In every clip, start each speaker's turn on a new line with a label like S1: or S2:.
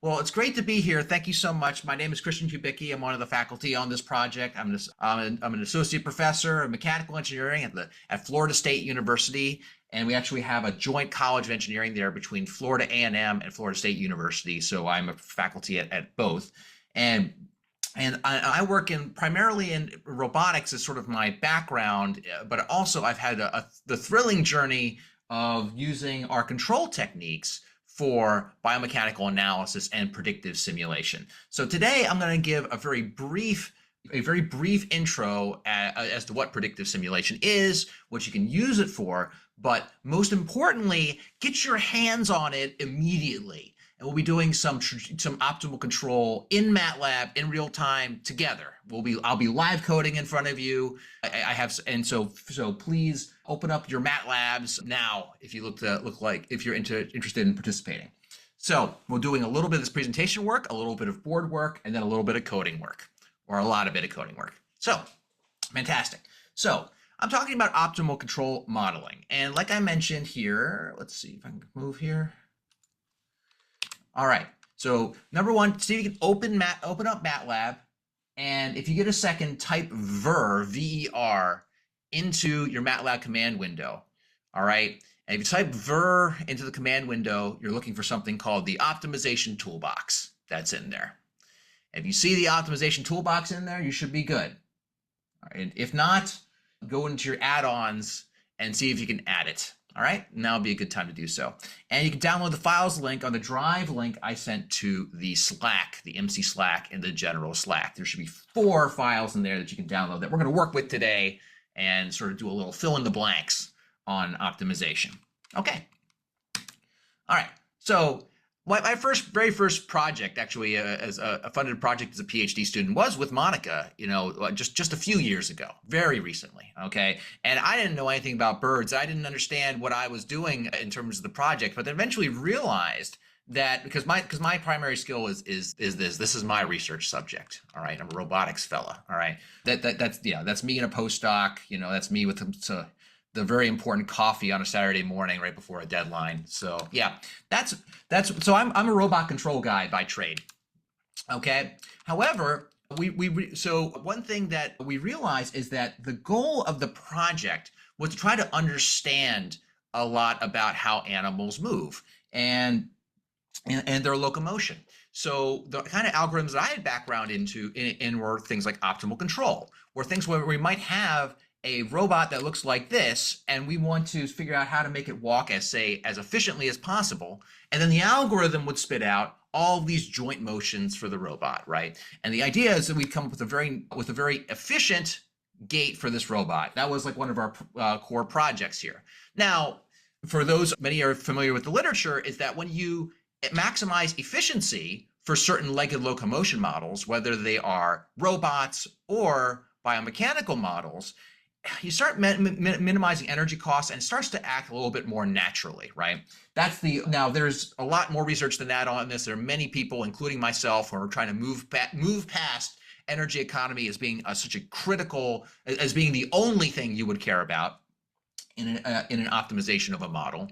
S1: Well, it's great to be here. Thank you so much. My name is Hubicki. I'm one of the faculty on this project. I'm an associate professor of mechanical engineering at Florida State University, and we actually have a joint college of engineering there between Florida A&M and Florida State University. So I'm a faculty at both, and I work primarily in robotics as sort of my background, but also I've had the thrilling journey of using our control techniques for biomechanical analysis and predictive simulation. So today I'm going to give a very brief intro as to what predictive simulation is, what you can use it for, but most importantly, get your hands on it immediately. And we'll be doing some optimal control in MATLAB in real time together. I'll be live coding in front of you. So please open up your MATLABs now if you if you're interested in participating. So we're doing a little bit of this presentation work, a little bit of board work, and then a little bit of coding work, or a lot of bit of coding work. So fantastic. So I'm talking about optimal control modeling, and like I mentioned here, let's see if I can move here. All right, so number one, see if you can open up MATLAB, and if you get a second, type ver, V-E-R, into your MATLAB command window. All right, and if you type ver into the command window, you're looking for something called the optimization toolbox. That's in there. If you see the optimization toolbox in there, you should be good. All right, if not, go into your add-ons and see if you can add it. All right, now would be a good time to do so. And you can download the files link on the drive link I sent to the Slack, the IMSI Slack and the general Slack. There should be 4 files in there that you can download that we're going to work with today and sort of do a little fill in the blanks on optimization. Okay. All right. So my very first project, actually, as a funded project as a PhD student, was with Monica, just a few years ago, very recently, okay? And I didn't know anything about birds. I didn't understand what I was doing in terms of the project, but then eventually realized that because my primary skill is this is my research subject, all right? I'm a robotics fella, all right? That's me in a postdoc, that's me with the very important coffee on a Saturday morning right before a deadline. So yeah, so I'm a robot control guy by trade. Okay. However, so one thing that we realized is that the goal of the project was to try to understand a lot about how animals move and their locomotion. So the kind of algorithms that I had background in were things like optimal control, where we might have a robot that looks like this, and we want to figure out how to make it walk as efficiently as possible. And then the algorithm would spit out all of these joint motions for the robot, right? And the idea is that we'd come up with a very efficient gait for this robot. That was like one of our core projects here. Now, for those, many are familiar with the literature, is that when you maximize efficiency for certain legged locomotion models, whether they are robots or biomechanical models, you start minimizing energy costs, and it starts to act a little bit more naturally, right? Now there's a lot more research than that on this. There are many people, including myself, who are trying to move past energy economy as being as being the only thing you would care about in an optimization of a model.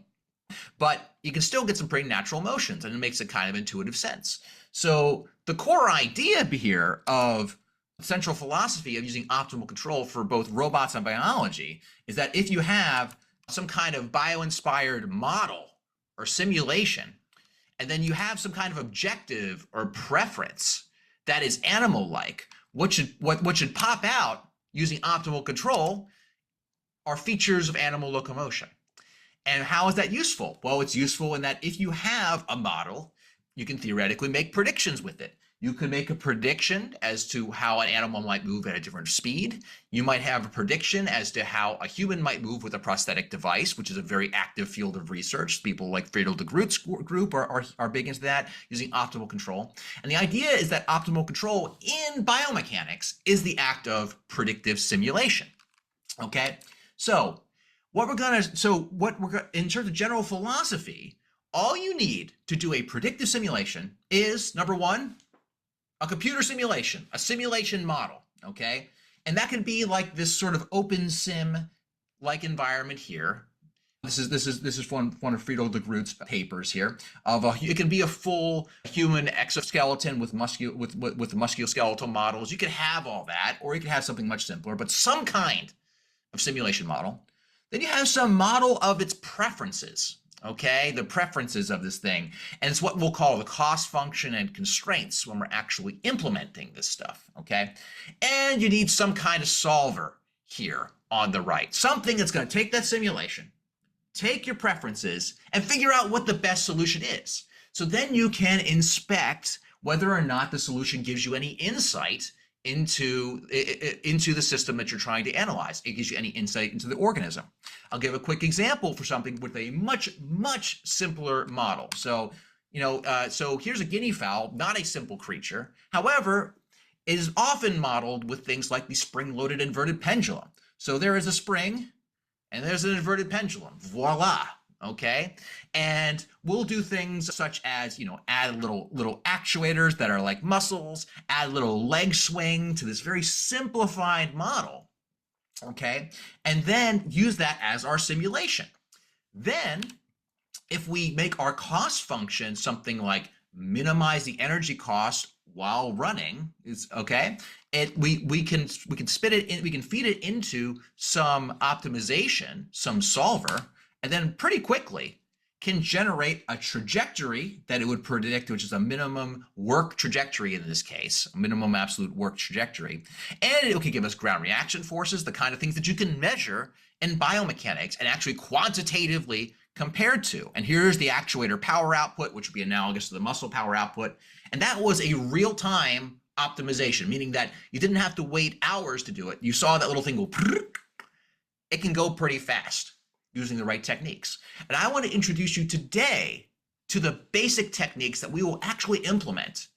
S1: But you can still get some pretty natural motions, and it makes a kind of intuitive sense. So the core idea here of central philosophy of using optimal control for both robots and biology is that if you have some kind of bio-inspired model or simulation, and then you have some kind of objective or preference that is animal-like, what should pop out using optimal control are features of animal locomotion. And how is that useful? Well, it's useful in that if you have a model, you can theoretically make predictions with it. You can make a prediction as to how an animal might move at a different speed. You might have a prediction as to how a human might move with a prosthetic device, which is a very active field of research. People like Friedel de Groot's group are big into that, using optimal control. And the idea is that optimal control in biomechanics is the act of predictive simulation. Okay, so in terms of general philosophy, all you need to do a predictive simulation is, number one, a computer simulation, a simulation model, okay? And that can be like this sort of open sim-like environment here. This is one of Friedel de Groot's papers here. It can be a full human exoskeleton with with musculoskeletal models. You can have all that, or you can have something much simpler, but some kind of simulation model. Then you have some model of its preferences. Okay, the preferences of this thing, and it's what we'll call the cost function and constraints when we're actually implementing this stuff. Okay, and you need some kind of solver here on the right, something that's going to take that simulation, take your preferences, and figure out what the best solution is. So then you can inspect whether or not the solution gives you any insight into the system that you're trying to analyze. It gives you any insight into the organism. I'll give a quick example for something with a much simpler model. So, so here's a guinea fowl, not a simple creature. However, it is often modeled with things like the spring-loaded inverted pendulum. So there is a spring, and there's an inverted pendulum. Voila. Okay, and we'll do things such as, add little actuators that are like muscles, add a little leg swing to this very simplified model. Okay, and then use that as our simulation. Then, if we make our cost function something like minimize the energy cost while running, is okay. We can spit it in, we can feed it into some optimization, some solver, and then pretty quickly can generate a trajectory that it would predict, which is a minimum work trajectory in this case, a minimum absolute work trajectory. And it can give us ground reaction forces, the kind of things that you can measure in biomechanics and actually quantitatively compared to. And here's the actuator power output, which would be analogous to the muscle power output. And that was a real-time optimization, meaning that you didn't have to wait hours to do it. You saw that little thing go, it can go pretty fast using the right techniques. And I want to introduce you today to the basic techniques that we will actually implement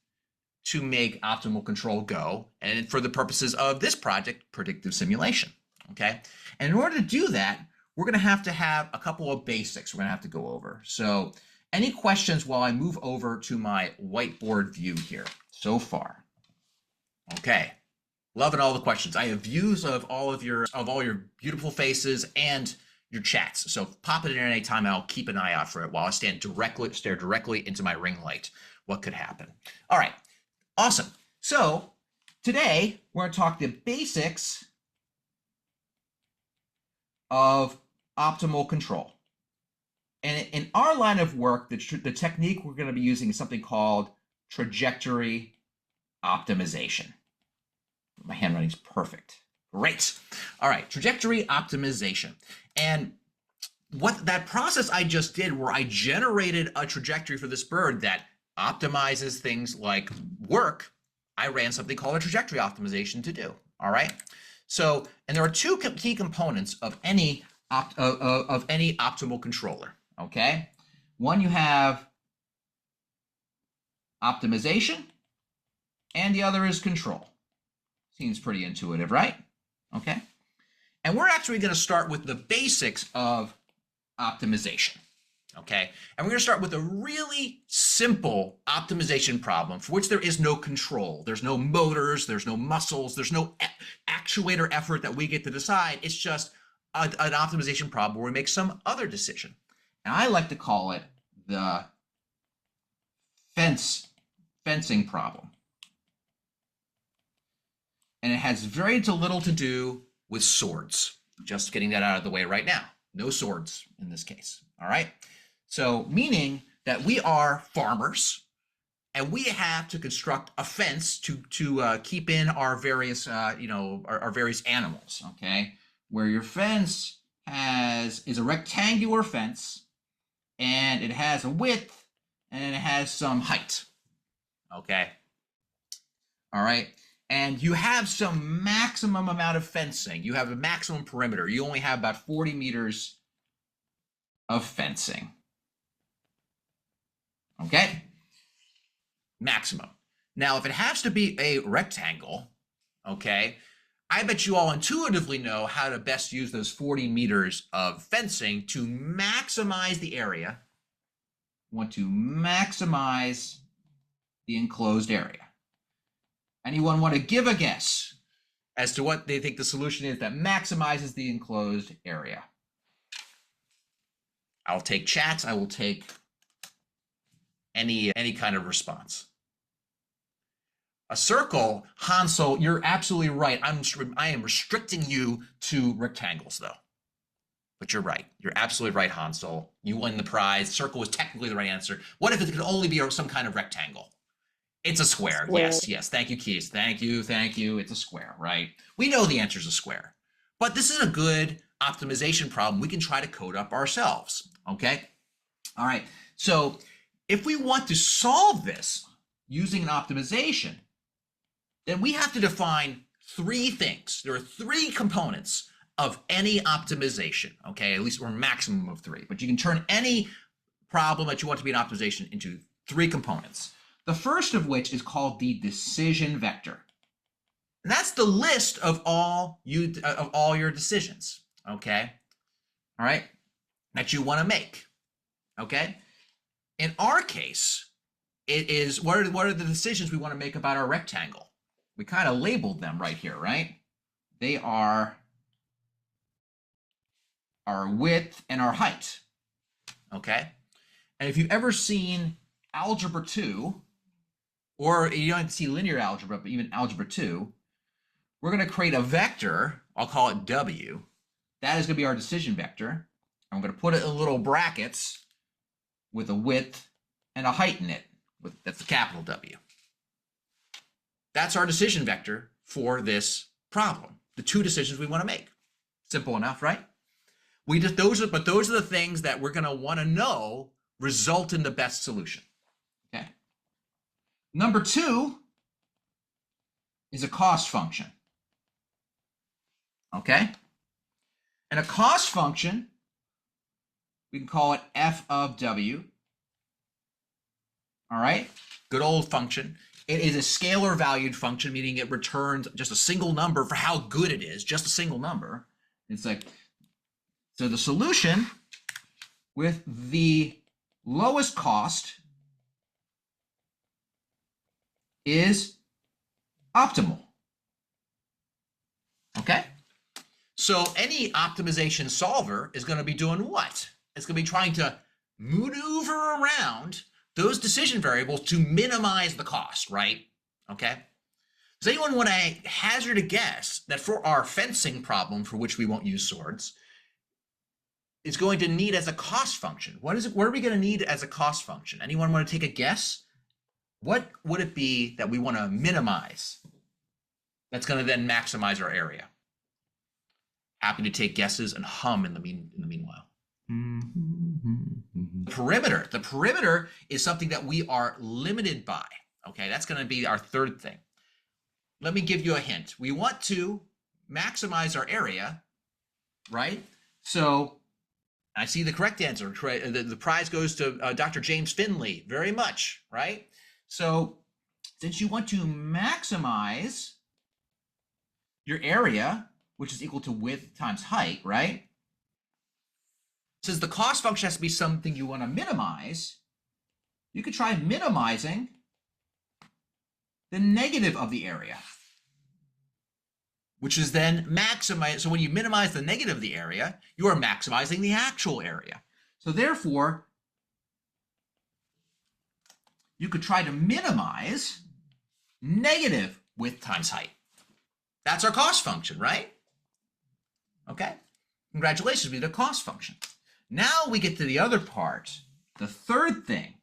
S1: to make optimal control go, and for the purposes of this project, predictive simulation. Okay, and in order to do that, we're going to have a couple of basics we're going to have to go over. So any questions while I move over to my whiteboard view here so far? Okay, loving all the questions. I have views of all your beautiful faces and your chats. So pop it in any time. I'll keep an eye out for it while I stare directly into my ring light. What could happen? All right, awesome. So today we're going to talk the basics of optimal control. And in our line of work, the technique we're going to be using is something called trajectory optimization. My handwriting's perfect. Great. All right, trajectory optimization. And what that process I just did, where I generated a trajectory for this bird that optimizes things like work, I ran something called a trajectory optimization to do. All right. So, and there are two key components of any optimal controller. Okay. One, you have optimization, and the other is control. Seems pretty intuitive, right? Okay. And we're actually going to start with the basics of optimization. Okay. And we're going to start with a really simple optimization problem for which there is no control. There's no motors, there's no muscles, there's no actuator effort that we get to decide. It's just an optimization problem where we make some other decision. And I like to call it the fencing problem. And it has very little to do with swords. Just getting that out of the way right now. No swords in this case. All right. So meaning that we are farmers and we have to construct a fence to keep in our various our various animals. Okay. Where your fence is a rectangular fence, and it has a width and it has some height. Okay. All right. And you have some maximum amount of fencing. You have a maximum perimeter. You only have about 40 meters of fencing. Okay? Maximum. Now, if it has to be a rectangle, okay, I bet you all intuitively know how to best use those 40 meters of fencing to maximize the area. You want to maximize the enclosed area. Anyone want to give a guess as to what they think the solution is that maximizes the enclosed area? I'll take chats. I will take any kind of response. A circle, Hansel, you're absolutely right. I am restricting you to rectangles, though. But you're right. You're absolutely right, Hansel. You win the prize. Circle was technically the right answer. What if it could only be some kind of rectangle? It's a square. Yes, yes. Thank you, Keys. Thank you, thank you. It's a square, right? We know the answer is a square. But this is a good optimization problem we can try to code up ourselves, okay? All right. So if we want to solve this using an optimization, then we have to define three things. There are three components of any optimization, okay? At least, or maximum of three. But you can turn any problem that you want to be an optimization into three components. The first of which is called the decision vector. And that's the list of all your decisions, okay? All right, that you want to make, okay? In our case, it is what are the decisions we want to make about our rectangle? We kind of labeled them right here, right? They are our width and our height, okay? And if you've ever seen Algebra 2, or you don't have to see linear algebra, but even Algebra 2, we're going to create a vector, I'll call it W. That is going to be our decision vector. I'm going to put it in little brackets with a width and a height in it. That's the capital W. That's our decision vector for this problem, the two decisions we want to make. Simple enough, right? Those are the things that we're going to want to know result in the best solution. Okay. Number two is a cost function. Okay. And a cost function, we can call it f of w. All right. Good old function. It is a scalar valued function, meaning it returns just a single number for how good it is, just a single number. It's like, so the solution with the lowest cost is optimal. Okay? So any optimization solver is going to be doing what? It's going to be trying to maneuver around those decision variables to minimize the cost, right? Okay. Does anyone want to hazard a guess that for our fencing problem, for which we won't use swords, is going to need as a cost function? What is it? What are we going to need as a cost function? Anyone want to take a guess? What would it be that we want to minimize that's going to then maximize our area? Happy to take guesses and hum in the meanwhile. Perimeter. The perimeter is something that we are limited by. Okay, that's going to be our third thing. Let me give you a hint. We want to maximize our area, right? So I see the correct answer. The prize goes to Dr. James Finley, very much, right? So since you want to maximize your area, which is equal to width times height, right? Since the cost function has to be something you want to minimize, you could try minimizing the negative of the area, which is then maximize. So when you minimize the negative of the area, you are maximizing the actual area. So therefore, you could try to minimize negative width times height. That's our cost function, right? Okay. Congratulations, we did a cost function. Now we get to the other part, the third thing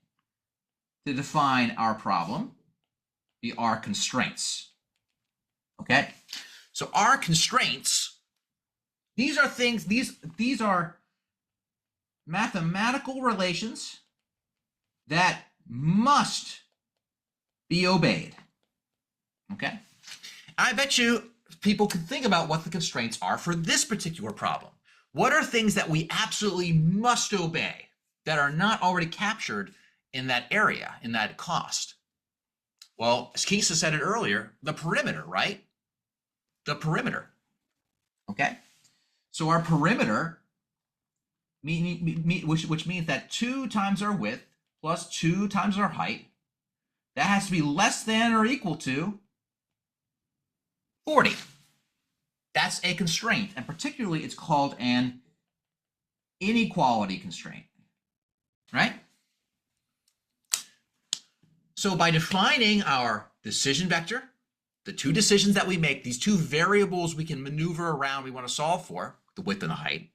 S1: to define our problem, our constraints. Okay? So our constraints, these are things, these are mathematical relations that must be obeyed. Okay? I bet you people can think about what the constraints are for this particular problem. What are things that we absolutely must obey that are not already captured in that area, in that cost? Well, as Keisa said it earlier, the perimeter, right? The perimeter. Okay? So our perimeter, which means that 2 times our width plus 2 times our height, that has to be less than or equal to 40. That's a constraint, and particularly it's called an inequality constraint. right? So by defining our decision vector, the two decisions that we make, these two variables we can maneuver around we want to solve for, the width and the height,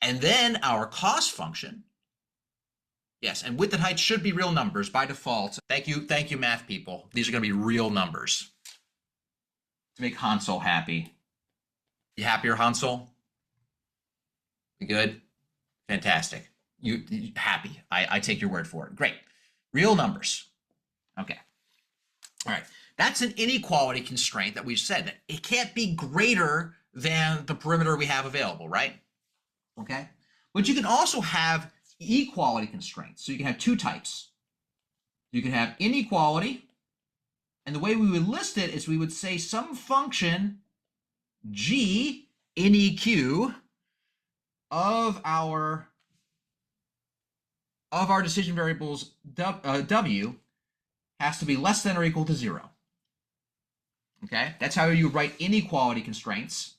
S1: and then our cost function. Yes, and width and height should be real numbers by default. Thank you, math people. These are going to be real numbers to make Hansel happy. You happier, Hansel? You good? Fantastic. You happy. I take your word for it. Great. Real numbers. Okay. All right. That's an inequality constraint that we've said that it can't be greater than the perimeter we have available, right? Okay. But you can also have equality constraints. So you can have two types. You can have inequality, and the way we would list it is we would say some function g in EQ of our decision variables w has to be less than or equal to 0. Okay, that's how you write inequality constraints.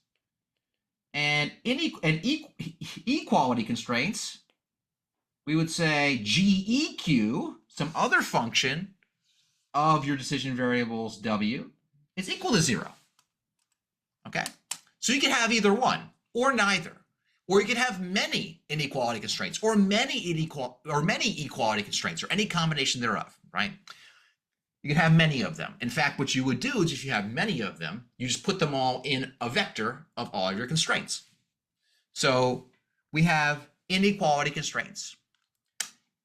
S1: And equality constraints, we would say GEQ, some other function of your decision variables w, is equal to 0. Okay, so you can have either one or neither, or you can have many inequality constraints or many equality constraints, or any combination thereof, right? You can have many of them. In fact, what you would do is if you have many of them, you just put them all in a vector of all your constraints. So we have inequality constraints.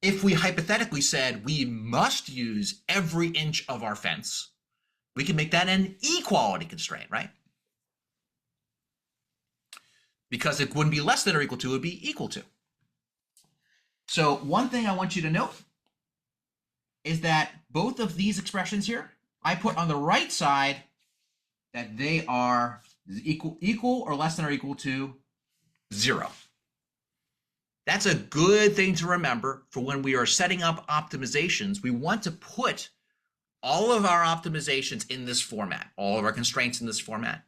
S1: If we hypothetically said we must use every inch of our fence, we can make that an equality constraint, right? Because it wouldn't be less than or equal to, it would be equal to. So one thing I want you to note is that both of these expressions here, I put on the right side that they are equal or less than or equal to 0. That's a good thing to remember for when we are setting up optimizations. We want to put all of our optimizations in this format, all of our constraints in this format,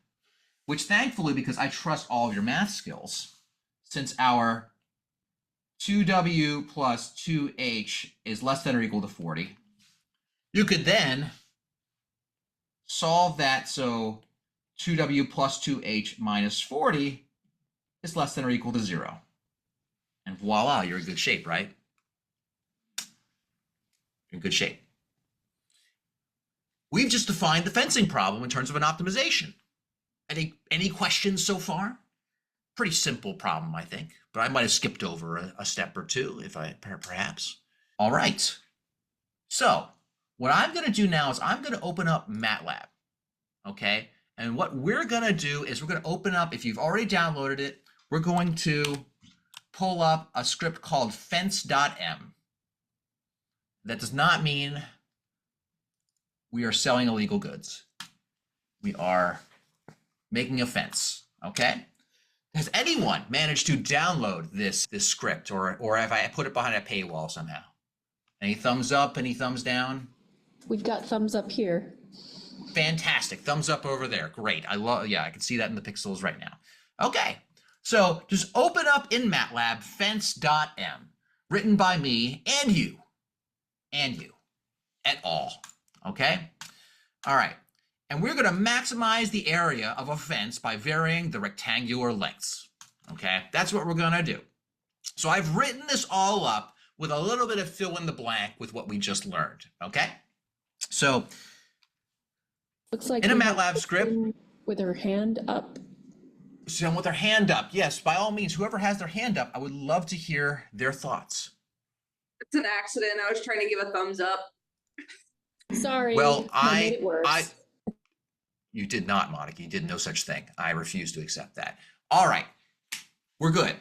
S1: which thankfully, because I trust all of your math skills, since our 2w plus 2h is less than or equal to 40, you could then solve that so 2w plus 2h minus 40 is less than or equal to 0. And voila, you're in good shape, right? You're in good shape. We've just defined the fencing problem in terms of an optimization. Any questions so far? Pretty simple problem, I think, but I might have skipped over a step or two if I perhaps. All right. So what I'm going to do now is I'm going to open up MATLAB. Okay. And what we're going to do is we're going to open up, if you've already downloaded it, we're going to pull up a script called fence.m. That does not mean we are selling illegal goods. We are making a fence. Okay. Has anyone managed to download this script, or have I put it behind a paywall somehow? Any thumbs up? Any thumbs down?
S2: We've got thumbs up here.
S1: Fantastic. Thumbs up over there. Great. Yeah, I can see that in the pixels right now. Okay. So just open up in MATLAB fence.m, written by me and you et al. Okay. All right. And we're going to maximize the area of a fence by varying the rectangular lengths. Okay, that's what we're going to do. So I've written this all up with a little bit of fill in the blank with what we just learned. Okay, so
S2: looks like
S1: in a MATLAB script
S2: with her hand up.
S1: Someone with their hand up. Yes, by all means, whoever has their hand up, I would love to hear their thoughts.
S3: It's an accident. I was trying to give a thumbs up.
S2: Sorry.
S1: Well,
S2: I made it worse.
S1: You did not, Monica. You did no such thing. I refuse to accept that. All right, we're good.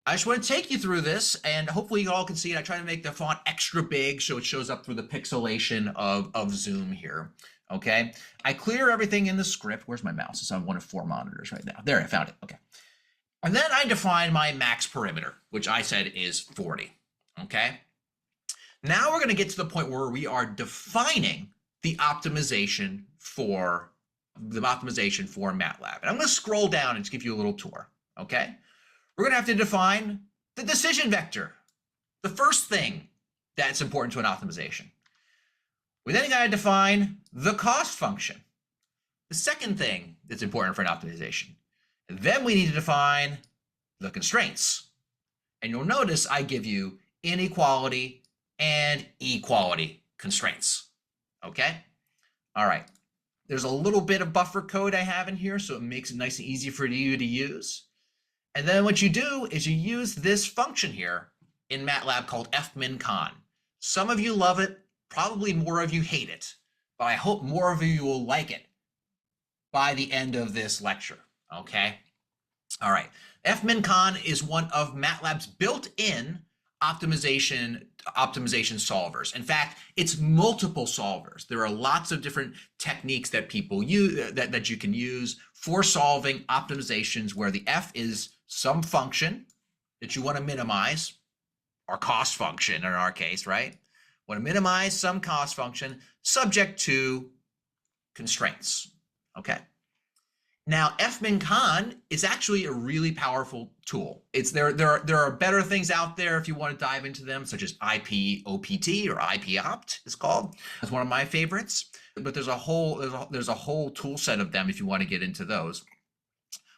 S1: I just want to take you through this, and hopefully you all can see it. I try to make the font extra big so it shows up through the pixelation of Zoom here. Okay, I clear everything in the script. Where's my mouse? It's on one of 4 monitors right now. There, I found it. Okay, and then I define my max perimeter, which I said is 40. Okay, now we're going to get to the point where we are defining the optimization for MATLAB. And I'm going to scroll down and just give you a little tour, okay? We're going to have to define the decision vector, the first thing that's important to an optimization. We then got to define the cost function, the second thing that's important for an optimization. And then we need to define the constraints. And you'll notice I give you inequality and equality constraints. Okay? All right. There's a little bit of buffer code I have in here, so it makes it nice and easy for you to use. And then what you do is you use this function here in MATLAB called fmincon. Some of you love it, probably more of you hate it, but I hope more of you will like it by the end of this lecture, okay? All right, fmincon is one of MATLAB's built-in optimization solvers. In fact, it's multiple solvers. There are lots of different techniques that people use, that you can use for solving optimizations where the f is some function that you want to minimize, or cost function in our case, right? Want to minimize some cost function subject to constraints, okay? Now, fmincon is actually a really powerful tool. There are better things out there if you want to dive into them, such as IPOPT or IPOPT, it's called. It's one of my favorites. But there's a whole tool set of them if you want to get into those.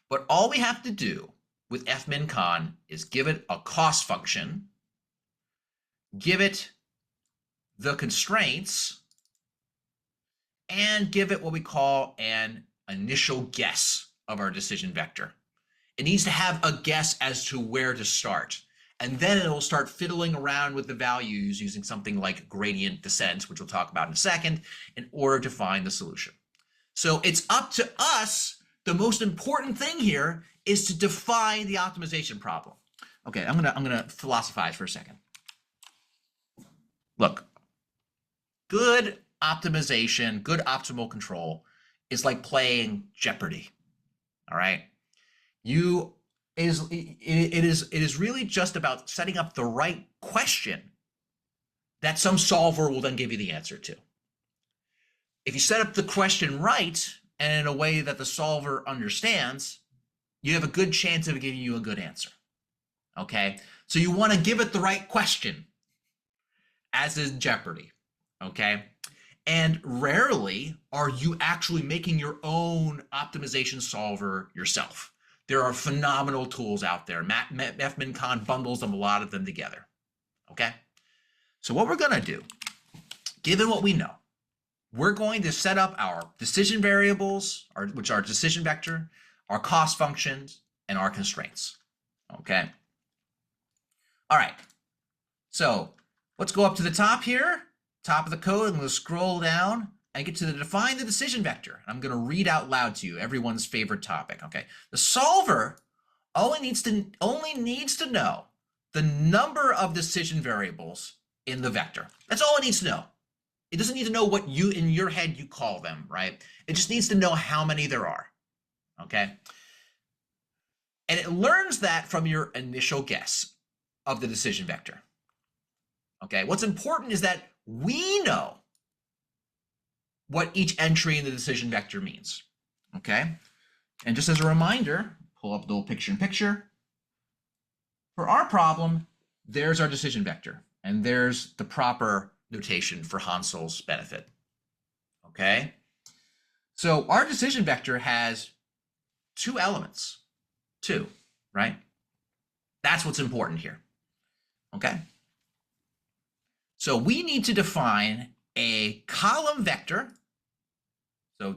S1: But all we have to do with fmincon is give it a cost function, give it the constraints, and give it what we call an initial guess of our decision vector. It needs to have a guess as to where to start. And then it'll start fiddling around with the values using something like gradient descent, which we'll talk about in a second, in order to find the solution. So it's up to us. The most important thing here is to define the optimization problem. Okay, I'm gonna philosophize for a second. Look, good optimization, good optimal control is like playing Jeopardy. All right, it is really just about setting up the right question that some solver will then give you the answer to. If you set up the question right and in a way that the solver understands, you have a good chance of giving you a good answer. Okay, so you want to give it the right question, as is Jeopardy. Okay, and rarely are you actually making your own optimization solver yourself. There are phenomenal tools out there. fmincon bundles them, a lot of them together. Okay, so what we're going to do, given what we know, we're going to set up our decision variables, which are decision vector, our cost functions, and our constraints. Okay. All right. So let's go up to the top here, top of the code. I'm going to scroll down and get to define the decision vector. I'm going to read out loud to you everyone's favorite topic. Okay. The solver only needs to know the number of decision variables in the vector. That's all it needs to know. It doesn't need to know what you, in your head, you call them, right? It just needs to know how many there are, okay? And it learns that from your initial guess of the decision vector, okay? What's important is that we know what each entry in the decision vector means, okay? And just as a reminder, pull up the little picture-in-picture. For our problem, there's our decision vector, and there's the proper notation for Hansel's benefit. Okay, so our decision vector has two elements, right? That's what's important here. Okay, so we need to define a column vector. So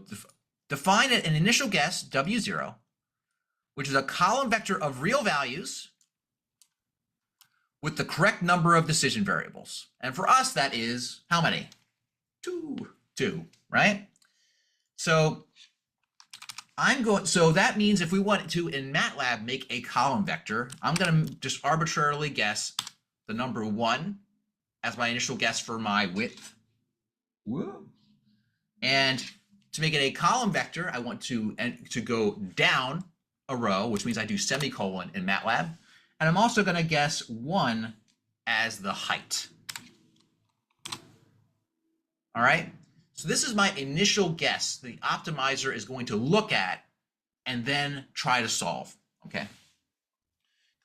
S1: define an initial guess W0, which is a column vector of real values with the correct number of decision variables. And for us, that is how many? Two, right? So so that means if we want to, in MATLAB, make a column vector, I'm going to just arbitrarily guess the number 1 as my initial guess for my width. Woo. And to make it a column vector, I want to go down a row, which means I do semicolon in MATLAB. And I'm also going to guess 1 as the height. All right. So this is my initial guess the optimizer is going to look at and then try to solve. Okay.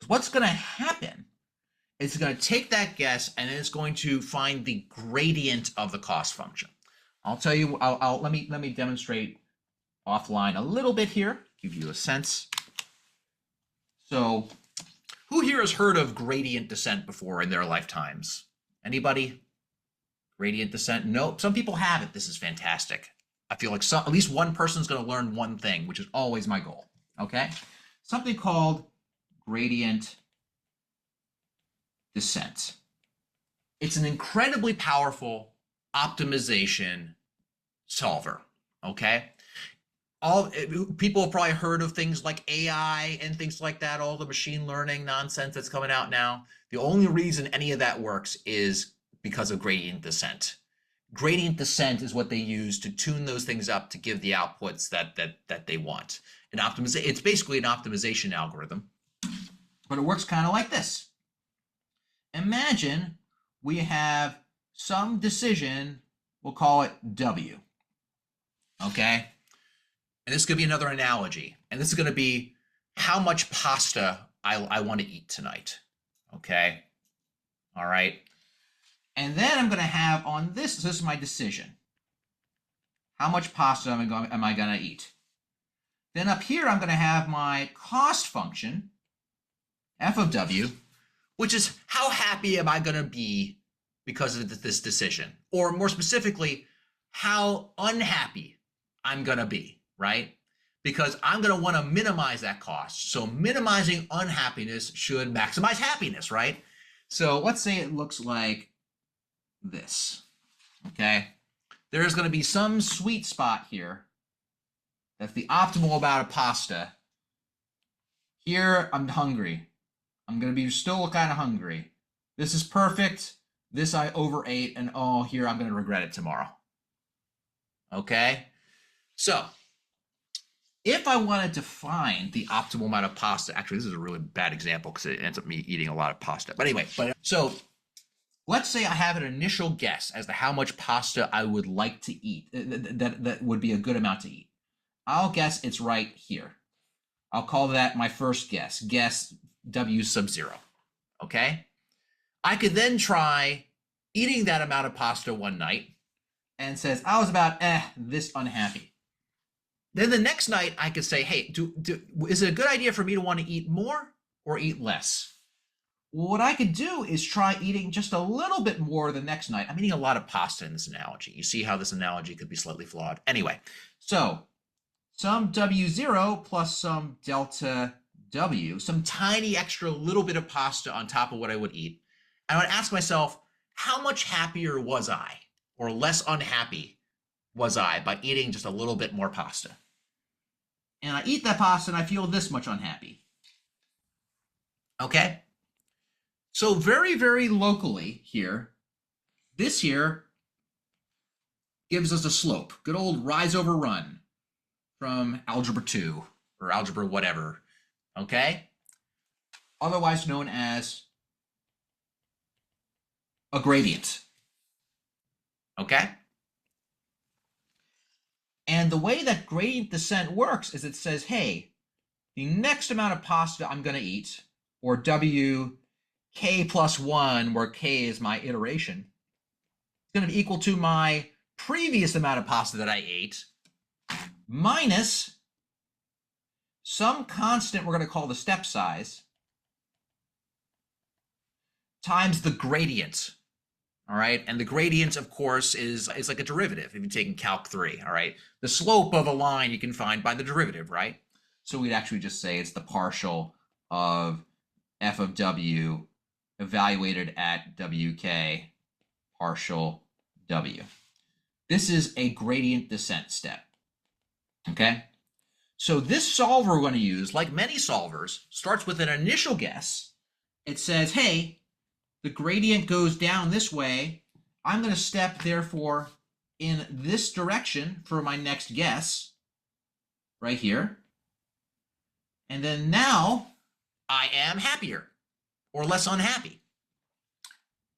S1: What's going to happen is it's going to take that guess and it's going to find the gradient of the cost function. I'll tell you, let me demonstrate offline a little bit here, give you a sense. So who here has heard of gradient descent before in their lifetimes? Anybody? Gradient descent? Nope. Some people have it. This is fantastic. I feel like at least one person's going to learn one thing, which is always my goal. Okay? Something called gradient descent. It's an incredibly powerful optimization solver. Okay? People have probably heard of things like AI and things like that, all the machine learning nonsense that's coming out now. The only reason any of that works is because of gradient descent. Gradient descent is what they use to tune those things up to give the outputs that they want. It's basically an optimization algorithm, but it works kind of like this. Imagine we have some decision, we'll call it W. Okay? And this could be another analogy. And this is going to be how much pasta I want to eat tonight. Okay? All right? And then I'm going to have on this is my decision. How much pasta am I going to eat? Then up here, I'm going to have my cost function, f of w, which is how happy am I going to be because of this decision? Or more specifically, how unhappy I'm going to be, right? Because I'm going to want to minimize that cost. So minimizing unhappiness should maximize happiness, right? So let's say it looks like this, okay? There's going to be some sweet spot here. That's the optimal amount of pasta. Here, I'm hungry. I'm going to be still kind of hungry. This is perfect. This I overate, and oh, here I'm going to regret it tomorrow. Okay? So, if I wanted to find the optimal amount of pasta, actually, this is a really bad example because it ends up me eating a lot of pasta. But anyway, so let's say I have an initial guess as to how much pasta I would like to eat, that would be a good amount to eat. I'll guess it's right here. I'll call that my first guess, guess W sub 0, okay? I could then try eating that amount of pasta one night and says, I was about, this unhappy. Then the next night I could say, hey, is it a good idea for me to want to eat more or eat less? Well, what I could do is try eating just a little bit more the next night. I'm eating a lot of pasta in this analogy. You see how this analogy could be slightly flawed. Anyway, so some W0 plus some delta W, some tiny extra little bit of pasta on top of what I would eat. I would ask myself, how much happier was I or less unhappy was I by eating just a little bit more pasta? And I eat that pasta and I feel this much unhappy. Okay? So very, very locally here, this here gives us a slope. Good old rise over run from algebra 2 or algebra whatever. Okay? Otherwise known as a gradient. Okay? And the way that gradient descent works is it says, hey, the next amount of pasta I'm going to eat, or W k plus 1, where k is my iteration, is going to be equal to my previous amount of pasta that I ate, minus some constant we're going to call the step size, times the gradient. All right, and the gradient, of course, is like a derivative if you're taking Calc 3, all right? The slope of a line you can find by the derivative, right? So we'd actually just say it's the partial of f of w evaluated at wk partial w. This is a gradient descent step, okay? So this solver we're going to use, like many solvers, starts with an initial guess. It says, hey, the gradient goes down this way. I'm going to step, therefore, in this direction for my next guess, right here. And then now I am happier or less unhappy.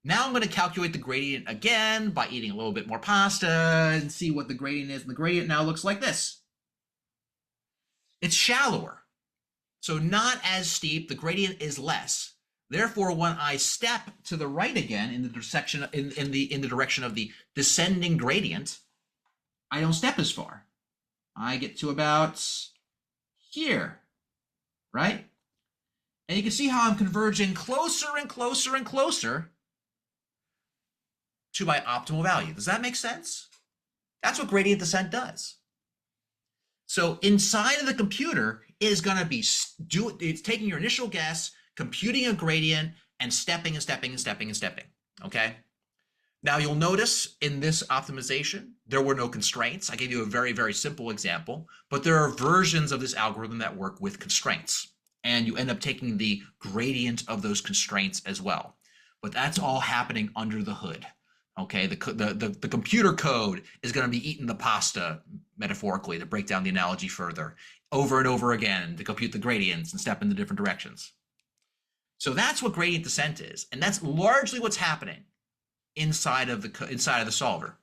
S1: Now I'm going to calculate the gradient again by eating a little bit more pasta and see what the gradient is. And the gradient now looks like this. It's shallower. So not as steep, the gradient is less. Therefore, when I step to the right again in the direction in the direction of the descending gradient, I don't step as far. I get to about here, right? And you can see how I'm converging closer and closer and closer to my optimal value. Does that make sense? That's what gradient descent does. So inside of the computer is going to be, it's taking your initial guess, computing a gradient, and stepping and stepping and stepping and stepping, okay? Now you'll notice in this optimization, there were no constraints. I gave you a very, very simple example, but there are versions of this algorithm that work with constraints, and you end up taking the gradient of those constraints as well. But that's all happening under the hood. Okay, the computer code is going to be eating the pasta, metaphorically, to break down the analogy further, over and over again to compute the gradients and step in the different directions. So that's what gradient descent is, and that's largely what's happening inside of the solver.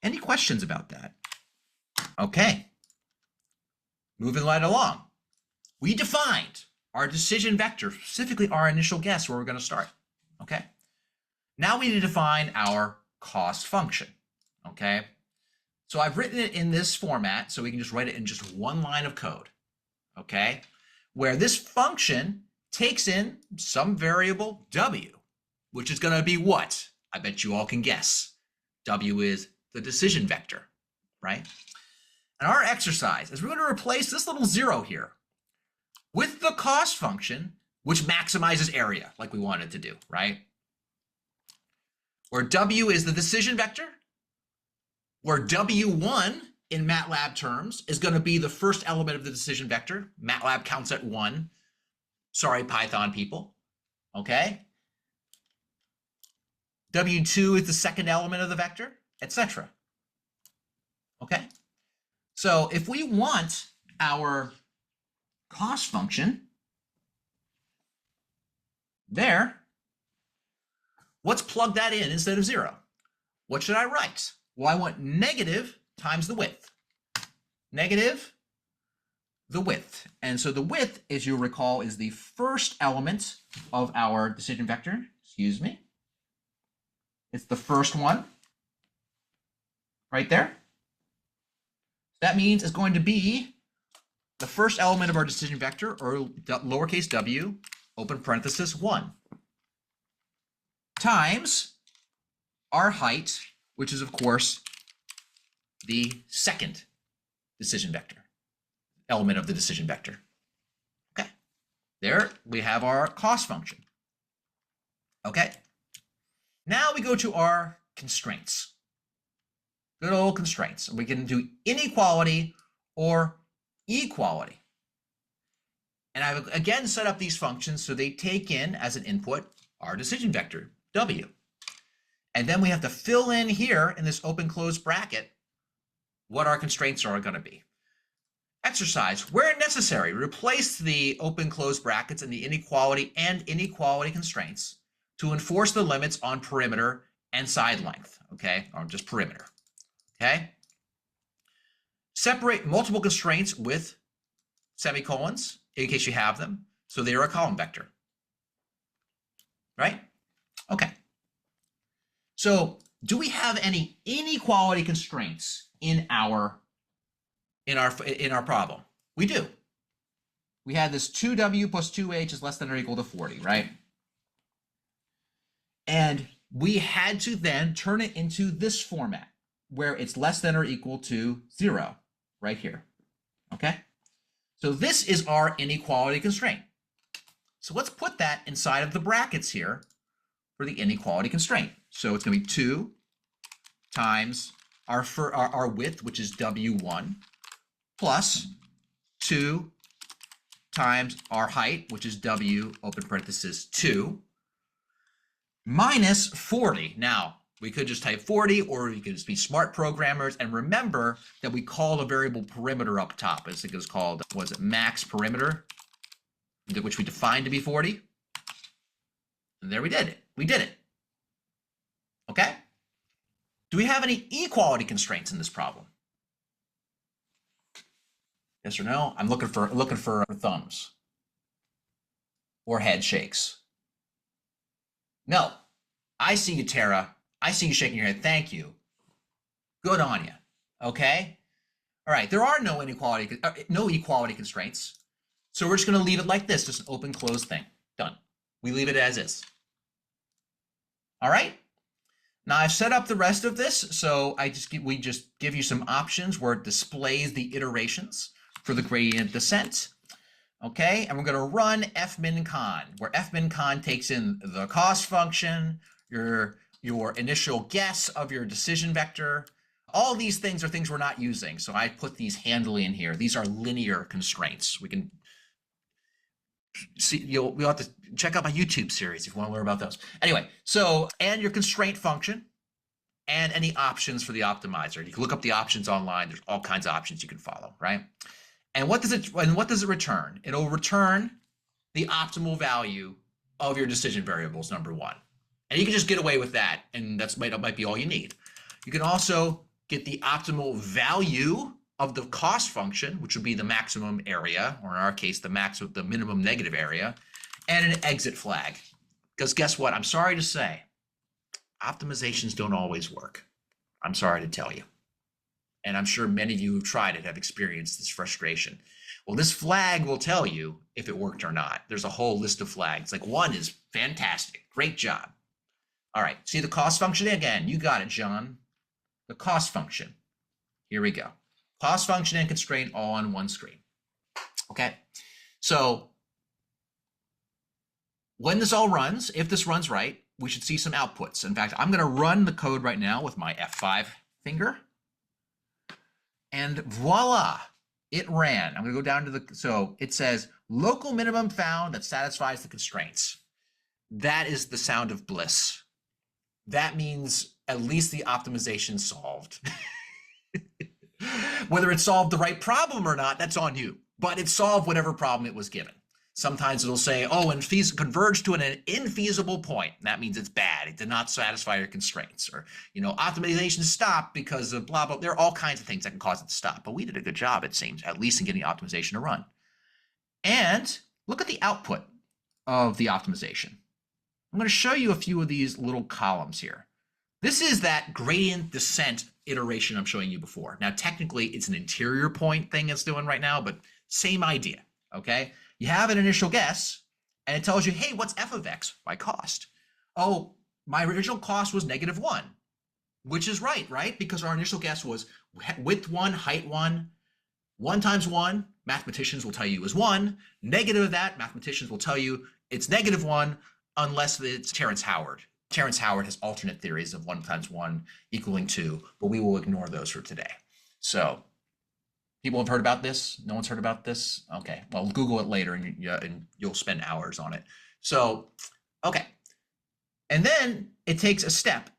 S1: Any questions about that? Okay, moving right along. We defined our decision vector, specifically our initial guess where we're going to start. Okay. Now we need to define our cost function, okay? So I've written it in this format so we can just write it in just one line of code, okay? Where this function takes in some variable w, which is going to be what? I bet you all can guess. W is the decision vector, right? And our exercise is we're going to replace this little 0 here with the cost function, which maximizes area like we wanted to do, right? Where W is the decision vector, where W1 in MATLAB terms is going to be the first element of the decision vector. MATLAB counts at 1. Sorry, Python people. Okay. W2 is the second element of the vector, etc. Okay. So if we want our cost function there, let's plug that in instead of 0. What should I write? Well, I want negative times the width. Negative the width. And so the width, as you'll recall, is the first element of our decision vector. Excuse me. It's the first one right there. That means it's going to be the first element of our decision vector, or lowercase w, open parenthesis 1. Times our height, which is, of course, the second decision vector, element of the decision vector. Okay, there we have our cost function. Okay, now we go to our constraints. Good old constraints. We can do inequality or equality. And I've again set up these functions so they take in as an input our decision vector, W. And then we have to fill in here in this open closed bracket what our constraints are going to be. Exercise, where necessary, replace the open closed brackets and the inequality and inequality constraints to enforce the limits on perimeter and side length, okay, or just perimeter, okay? Separate multiple constraints with semicolons in case you have them, so they are a column vector, right? Okay. So do we have any inequality constraints in our problem? We do. We had this 2w plus 2h is less than or equal to 40, right? And we had to then turn it into this format where it's less than or equal to 0 right here. Okay? So this is our inequality constraint. So let's put that inside of the brackets here for the inequality constraint. So it's going to be 2 times our width, which is W1, plus 2 times our height, which is W, open parenthesis, 2, minus 40. Now, we could just type 40, or we could just be smart programmers and remember that we called a variable perimeter up top. I think it was called, was it max perimeter, which we defined to be 40. And there we did it. We did it. Okay? Do we have any equality constraints in this problem? Yes or no? I'm looking for thumbs. or head shakes? No. I see you, Tara. I see you shaking your head. Thank you. Good on you. Okay? All right. There are no equality constraints. So we're just going to leave it like this, just an open, closed thing. Done. We leave it as is. All right? Now I've set up the rest of this, so we just give you some options where it displays the iterations for the gradient descent. Okay, and we're going to run fmin_con, where fmin_con takes in the cost function, your initial guess of your decision vector. All these things are things we're not using, so I put these handily in here. These are linear constraints. We can see, we'll have to check out my YouTube series if you want to learn about those. Anyway, so, and your constraint function and any options for the optimizer. You can look up the options online. There's all kinds of options you can follow, right? And what does it return? It'll return the optimal value of your decision variables, number one. And you can just get away with that, and that might be all you need. You can also get the optimal value of the cost function, which would be the maximum area, or in our case, the minimum negative area, and an exit flag. Because guess what? I'm sorry to say, optimizations don't always work. I'm sorry to tell you. And I'm sure many of you who've tried it have experienced this frustration. Well, this flag will tell you if it worked or not. There's a whole list of flags. Like 1 is fantastic, great job. All right, see the cost function again. You got it, John. The cost function. Here we go. Cost function and constraint all on one screen. Okay, so when this all runs, if this runs right, we should see some outputs. In fact, I'm going to run the code right now with my F5 finger. And voila, it ran. I'm going to go down to so it says local minimum found that satisfies the constraints. That is the sound of bliss. That means at least the optimization solved. Whether it solved the right problem or not, that's on you. But it solved whatever problem it was given. Sometimes it'll say, oh, and converged to an infeasible point. That means it's bad. It did not satisfy your constraints. Or, optimization stopped because of blah, blah. There are all kinds of things that can cause it to stop. But we did a good job, it seems, at least in getting optimization to run. And look at the output of the optimization. I'm going to show you a few of these little columns here. This is that gradient descent iteration I'm showing you before. Now, technically, it's an interior point thing it's doing right now, but same idea, okay? You have an initial guess, and it tells you, hey, what's f of x by cost? Oh, my original cost was -1, which is right? Because our initial guess was width 1, height 1, 1 times 1, mathematicians will tell you is 1. Negative of that, mathematicians will tell you it's -1, unless it's Terence Howard. Terence Howard has alternate theories of 1 times 1 equaling 2, but we will ignore those for today. So people have heard about this? No one's heard about this? Okay, well, Google it later and you'll spend hours on it. So, okay. And then it takes a step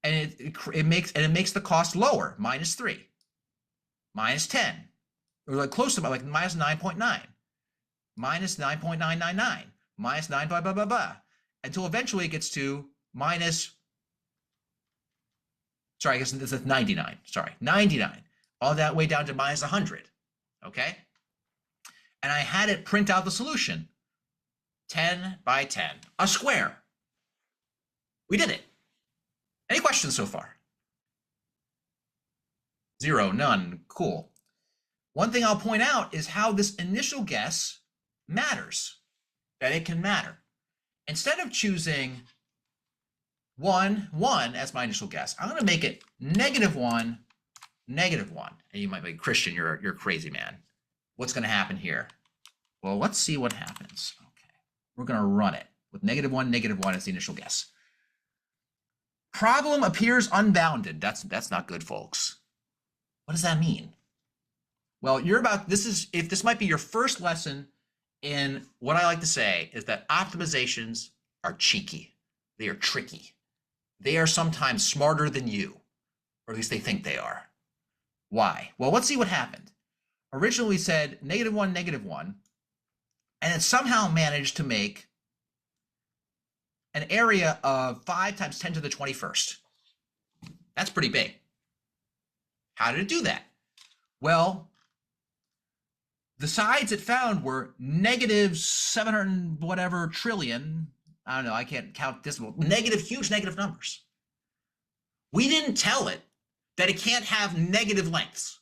S1: and it makes the cost lower, -3, -10, or like close to like -9.9, -9.999, -9 blah, blah, blah, blah, until eventually it gets to sorry, I guess this is 99, sorry, 99. All that way down to -100, okay? And I had it print out the solution, 10 by 10, a square. We did it. Any questions so far? 0, none, cool. One thing I'll point out is how this initial guess matters, that it can matter. Instead of choosing 1, 1 as my initial guess, I'm going to make it -1, -1. And you might be, Christian, you're a crazy man. What's going to happen here? Well, let's see what happens. Okay, we're going to run it with -1, -1 as the initial guess. Problem appears unbounded. That's not good, folks. What does that mean? Well, if this might be your first lesson in what I like to say is that optimizations are cheeky. They are tricky. They are sometimes smarter than you, or at least they think they are. Why? Well, let's see what happened. Originally we said -1, -1, and it somehow managed to make an area of 5 times 10 to the 21st. That's pretty big. How did it do that? Well, The sides it found were negative 700 whatever trillion. I don't know, I can't count decimal. Negative, huge negative numbers. We didn't tell it that it can't have negative lengths.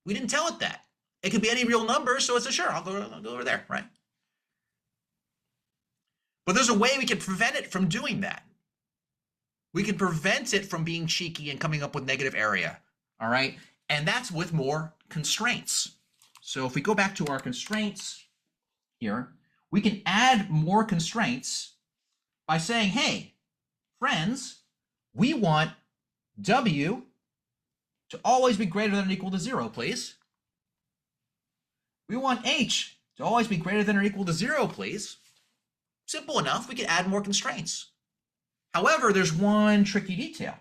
S1: We didn't tell it that. It could be any real number, so it's a sure, I'll go over there, right? But there's a way we can prevent it from doing that. We can prevent it from being cheeky and coming up with negative area, all right? And that's with more constraints. So if we go back to our constraints here, we can add more constraints by saying, hey, friends, we want W to always be greater than or equal to 0, please. We want H to always be greater than or equal to 0, please. Simple enough, we can add more constraints. However, there's one tricky detail,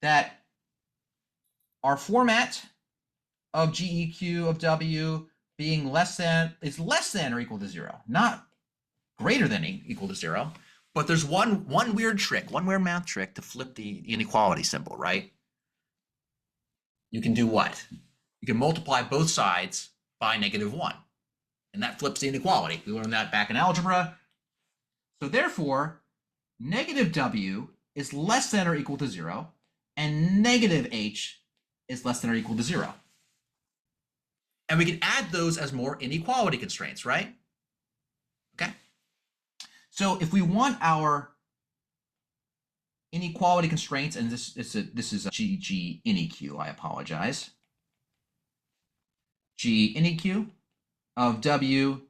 S1: that our format of GEQ of W being is less than or equal to 0, not greater than equal to 0. But there's one weird trick, one weird math trick to flip the inequality symbol, right? You can do what? You can multiply both sides by -1, and that flips the inequality. We learned that back in algebra. So therefore, negative W is less than or equal to 0, and negative H is less than or equal to 0. And we can add those as more inequality constraints, right? Okay. So if we want our inequality constraints, and this is a G ineq, I apologize. G ineq of W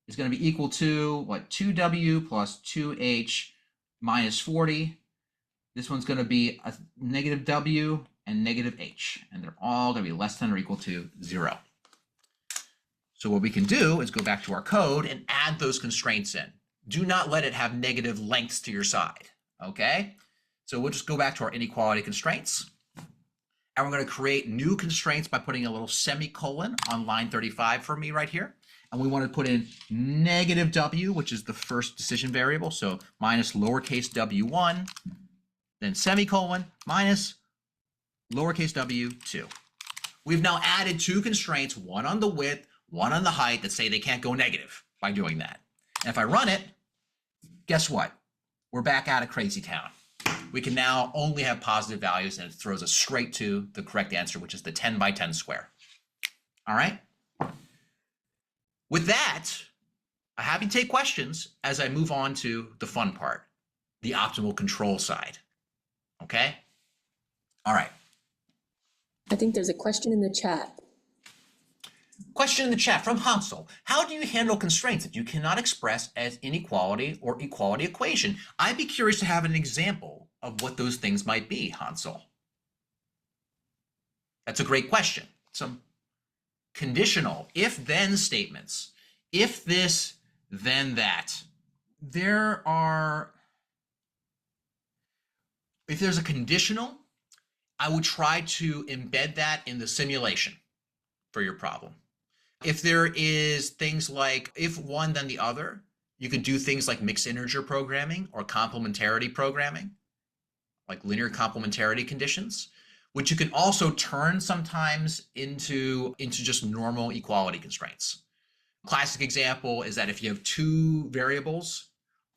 S1: is going to be equal to what? 2W plus 2H minus 40. This one's going to be a negative W and negative H, and they're all going to be less than or equal to 0. So what we can do is go back to our code and add those constraints in. Do not let it have negative lengths to your side, okay? So we'll just go back to our inequality constraints, and we're going to create new constraints by putting a little semicolon on line 35 for me right here. And we want to put in negative W, which is the first decision variable, so minus lowercase w1, then semicolon, minus lowercase w2. We've now added two constraints, one on the width, one on the height, that say they can't go negative by doing that. And if I run it, guess what? We're back out of crazy town. We can now only have positive values, and it throws us straight to the correct answer, which is the 10 by 10 square. All right? With that, I'm happy to take questions as I move on to the fun part, the optimal control side. Okay? All right.
S2: I think there's a question in the chat.
S1: Question in the chat from Hansel. How do you handle constraints that you cannot express as inequality or equality equation? I'd be curious to have an example of what those things might be, Hansel. That's a great question. Some conditional if-then statements. If this, then that. If there's a conditional, I would try to embed that in the simulation for your problem. If there is things like if one, then the other, you could do things like mixed integer programming or complementarity programming, like linear complementarity conditions, which you can also turn sometimes into just normal equality constraints. Classic example is that if you have two variables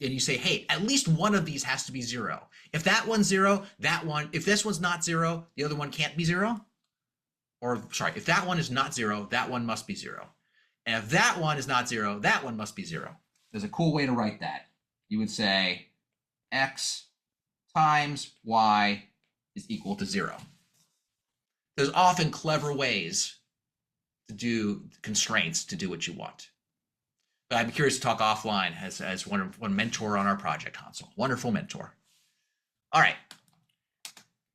S1: and you say, hey, at least one of these has to be 0. If that one's 0, if this one's not 0, the other one can't be 0. Or sorry, if that one is not 0, that one must be 0. And if that one is not 0, that one must be 0. There's a cool way to write that. You would say x times y is equal to 0. There's often clever ways to do constraints to do what you want. But I'd be curious to talk offline as one mentor on our project, Hansel. Wonderful mentor. All right.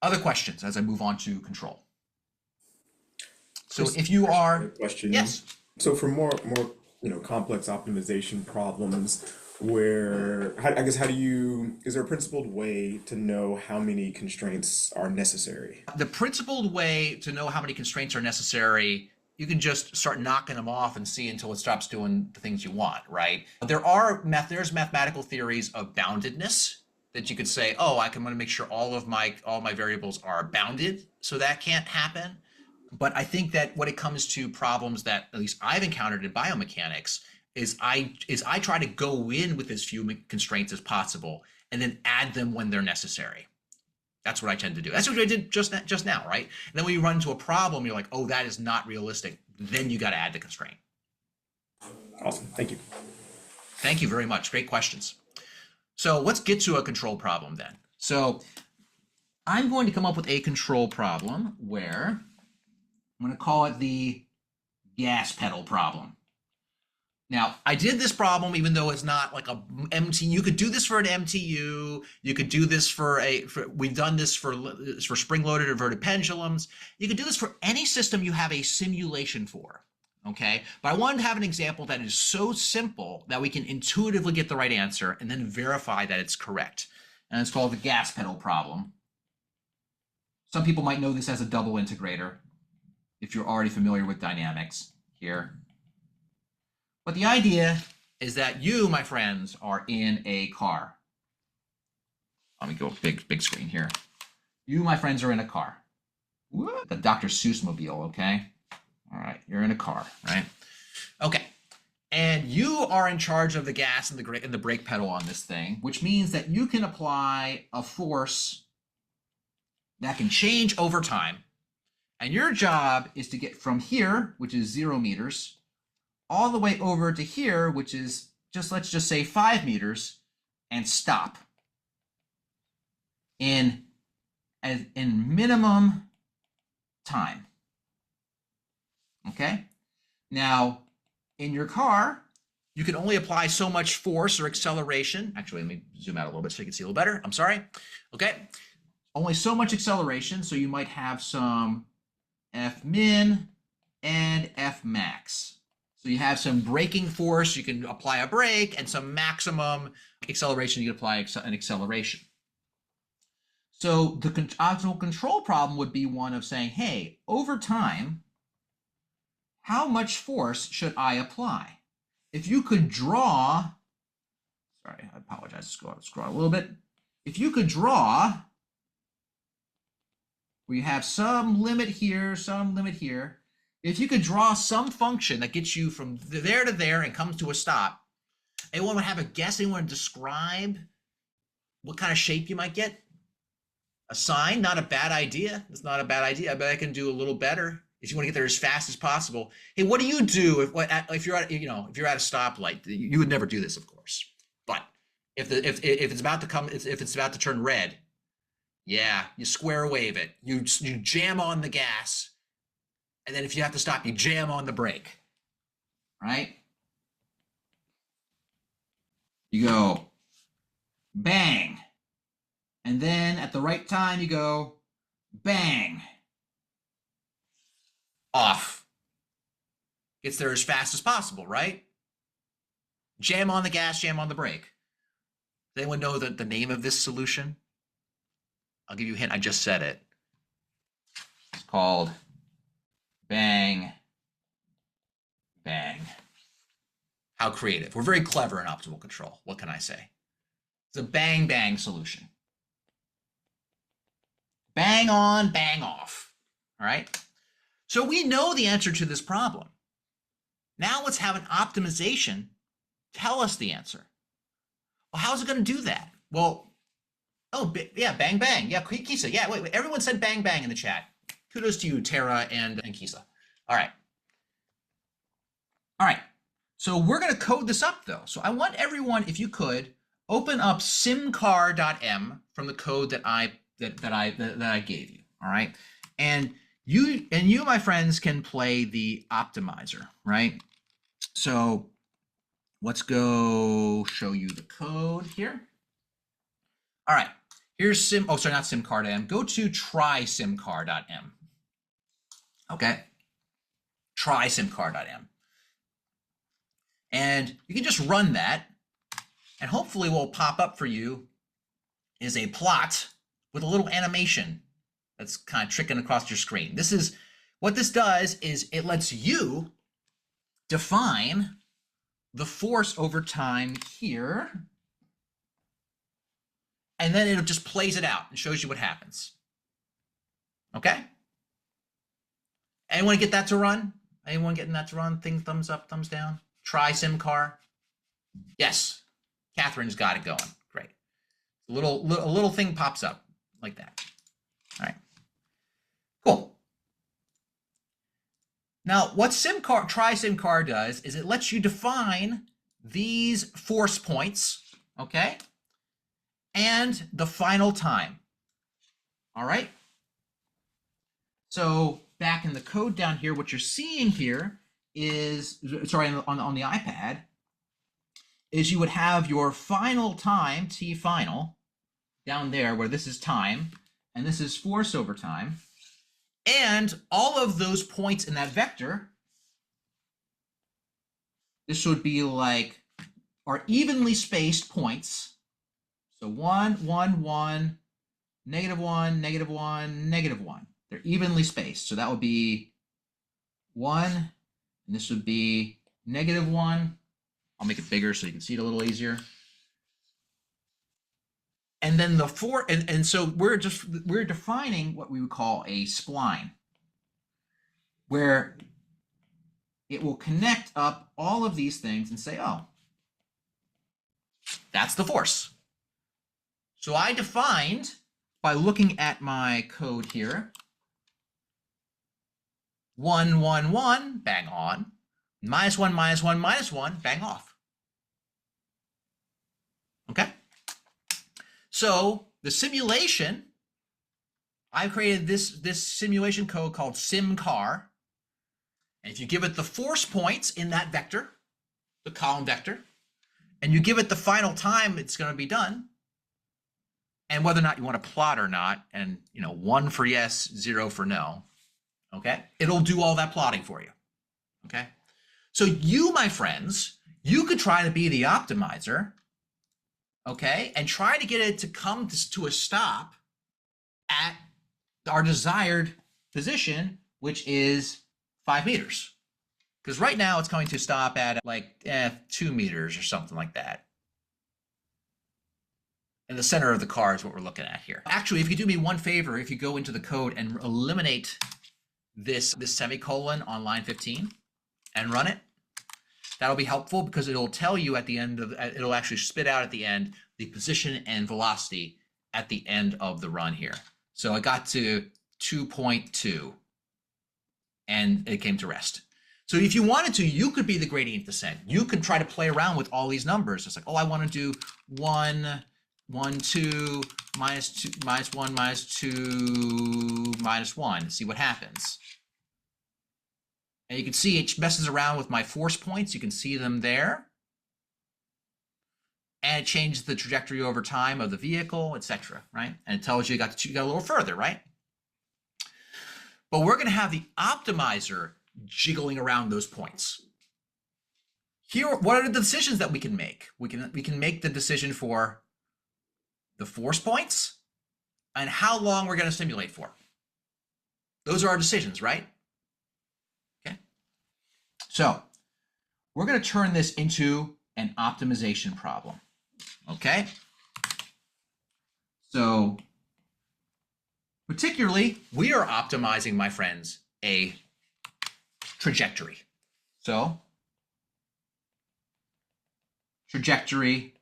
S1: Other questions as I move on to control. So if you are,
S4: question.
S1: Yes.
S4: So for more complex optimization problems, where how do you, is there a principled way to know how many constraints are necessary?
S1: The principled way to know how many constraints are necessary, you can just start knocking them off and see until it stops doing the things you want, right? There's mathematical theories of boundedness that you could say, oh, I'm going to make sure all my variables are bounded, so that can't happen. But I think that when it comes to problems that at least I've encountered in biomechanics, is I try to go in with as few constraints as possible and then add them when they're necessary. That's what I tend to do. That's what I did just now, right? And then when you run into a problem, you're like, oh, that is not realistic. Then you got to add the constraint.
S4: Awesome. Thank you.
S1: Thank you very much. Great questions. So let's get to a control problem then. So I'm going to come up with a control problem where I'm going to call it the gas pedal problem. Now, I did this problem even though it's not like a MTU. You could do this for an MTU. You could do this we've done this for spring-loaded inverted pendulums. You could do this for any system you have a simulation for, okay? But I wanted to have an example that is so simple that we can intuitively get the right answer and then verify that it's correct. And it's called the gas pedal problem. Some people might know this as a double integrator if you're already familiar with dynamics here. But the idea is that you, my friends, are in a car. Let me go big screen here. You, my friends, are in a car. What? The Dr. Seuss mobile, okay? All right, you're in a car, right? Okay, and you are in charge of the gas and the brake pedal on this thing, which means that you can apply a force that can change over time. And your job is to get from here, which is 0 meters, all the way over to here, which is let's just say 5 meters, and stop in minimum time. Okay? Now, in your car, you can only apply so much force or acceleration. Actually, let me zoom out a little bit so you can see a little better. I'm sorry. Okay? Only so much acceleration, so you might have some F min and F max. So you have some braking force, you can apply a brake, and some maximum acceleration, you can apply an acceleration. So the optimal control problem would be one of saying, hey, over time, how much force should I apply? If you could draw, sorry, I apologize, scroll a little bit. If you could draw, we have some limit here, some limit here. If you could draw some function that gets you from there to there and comes to a stop, anyone would have a guess? Anyone would describe what kind of shape you might get? A sign, not a bad idea. It's not a bad idea. I bet I can do a little better if you want to get there as fast as possible. Hey, what do you do if you're at if you're at a stoplight? You would never do this, of course. But if it's about to come, if it's about to turn red, yeah, you square wave it. You jam on the gas. And then if you have to stop, you jam on the brake, right? You go bang. And then at the right time, you go bang. Off. Gets there as fast as possible, right? Jam on the gas, jam on the brake. Does anyone know the name of this solution? I'll give you a hint. I just said it. It's called bang, bang. How creative. We're very clever in optimal control. What can I say? It's a bang, bang solution. Bang on, bang off. All right? So we know the answer to this problem. Now let's have an optimization tell us the answer. Well, how's it going to do that? Well, oh, yeah, bang, bang. Yeah, Kisa. Yeah, wait, everyone said bang, bang in the chat. Kudos to you, Tara and Kisa. All right. All right. So we're going to code this up, though. So I want everyone, if you could, open up simcar.m from the code that I gave you. All right. And you, my friends, can play the optimizer, right? So let's go show you the code here. All right. Here's not simcar.m. Go to try-simcar.m. Okay. Try-simcar.m. And you can just run that, and hopefully what will pop up for you is a plot with a little animation that's kind of trickling across your screen. This is what this does is it lets you define the force over time here, and then it just plays it out and shows you what happens. Okay? Anyone get that to run? Anyone getting that to run? Thing, thumbs up, thumbs down. Try SimCar. Yes, Catherine's got it going. Great. A little thing pops up like that. All right. Cool. Now, what Try SimCar does is it lets you define these force points, okay, and the final time. All right. So back in the code down here, what you're seeing here is, sorry, on the iPad, is you would have your final time, T final, down there where this is time, and this is force over time. And all of those points in that vector, this would be like, are evenly spaced points. So 1, 1, 1, -1, -1, -1. They're evenly spaced. So that would be 1, and this would be -1. I'll make it bigger so you can see it a little easier. And then the 4, and so we're defining what we would call a spline, where it will connect up all of these things and say, oh, that's the force. So I defined, by looking at my code here, 1, 1, 1, bang on, -1, -1, -1, bang off. Okay? So the simulation, I've created this simulation code called SimCar. And if you give it the force points in that vector, the column vector, and you give it the final time it's going to be done, and whether or not you want to plot or not, and 1 for yes, 0 for no, okay? It'll do all that plotting for you, okay? So you, my friends, you could try to be the optimizer, okay, and try to get it to come to a stop at our desired position, which is 5 meters. Because right now it's going to stop at like 2 meters or something like that. In the center of the car is what we're looking at here. Actually, if you do me one favor, if you go into the code and eliminate this semicolon on line 15 and run it, that'll be helpful because it'll tell you at the end of, it'll actually spit out at the end the position and velocity at the end of the run here. So I got to 2.2 and it came to rest. So if you wanted to, you could be the gradient descent. You could try to play around with all these numbers. It's like, oh, I want to do 1, 1, 2, -2, -1, -2, -1, see what happens. And you can see it messes around with my force points. You can see them there. And it changes the trajectory over time of the vehicle, etc. Right? And it tells you you got a little further, right? But we're going to have the optimizer jiggling around those points. Here, what are the decisions that we can make? We can make the decision for the force points and how long we're going to simulate for. Those are our decisions, right? Okay. So we're going to turn this into an optimization problem. Okay. So particularly, we are optimizing, my friends, a trajectory. So trajectory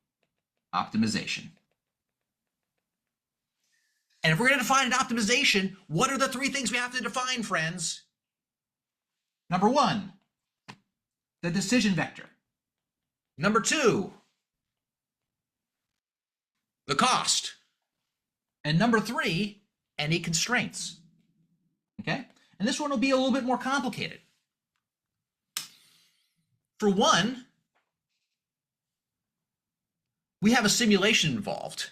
S1: optimization. And if we're going to define an optimization, what are the 3 things we have to define, friends? Number 1, the decision vector. Number 2, the cost. And number 3, any constraints. Okay? And this one will be a little bit more complicated. For one, we have a simulation involved.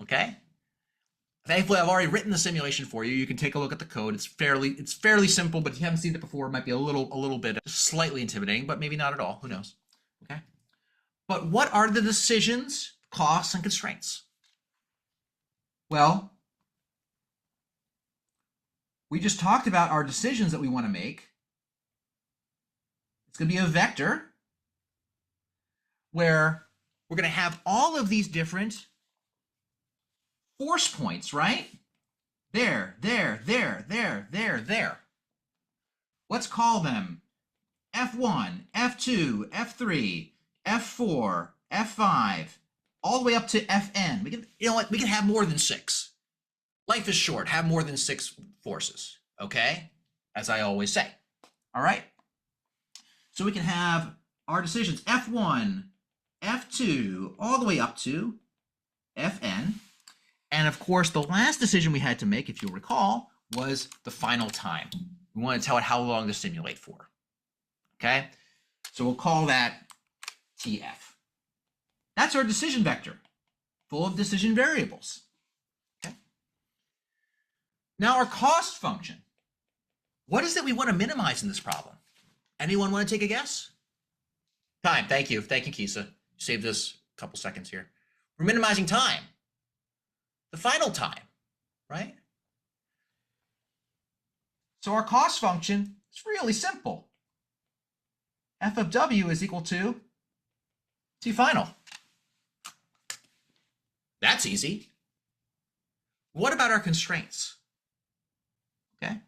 S1: Okay? Thankfully, I've already written the simulation for you. You can take a look at the code. It's fairly simple, but if you haven't seen it before, it might be a little bit slightly intimidating, but maybe not at all. Who knows? Okay. But what are the decisions, costs, and constraints? Well, we just talked about our decisions that we want to make. It's going to be a vector where we're going to have all of these different force points, right? There, there, there, there, there, there. let's call them F1, F2, F3, F4, F5, all the way up to Fn. We can, you know what, we can have more than 6. Life is short, have more than 6 forces, okay? As I always say, all right? So we can have our decisions F1, F2, all the way up to Fn. And of course, the last decision we had to make, if you'll recall, was the final time. We want to tell it how long to simulate for, okay? So we'll call that TF. That's our decision vector, full of decision variables, okay? Now our cost function. What is it we want to minimize in this problem? Anyone want to take a guess? Time, thank you. Thank you, Kisa. Saved us a couple seconds here. We're minimizing time. The final time, right? So our cost function is really simple. F of W is equal to T final. That's easy. What about our constraints? Okay.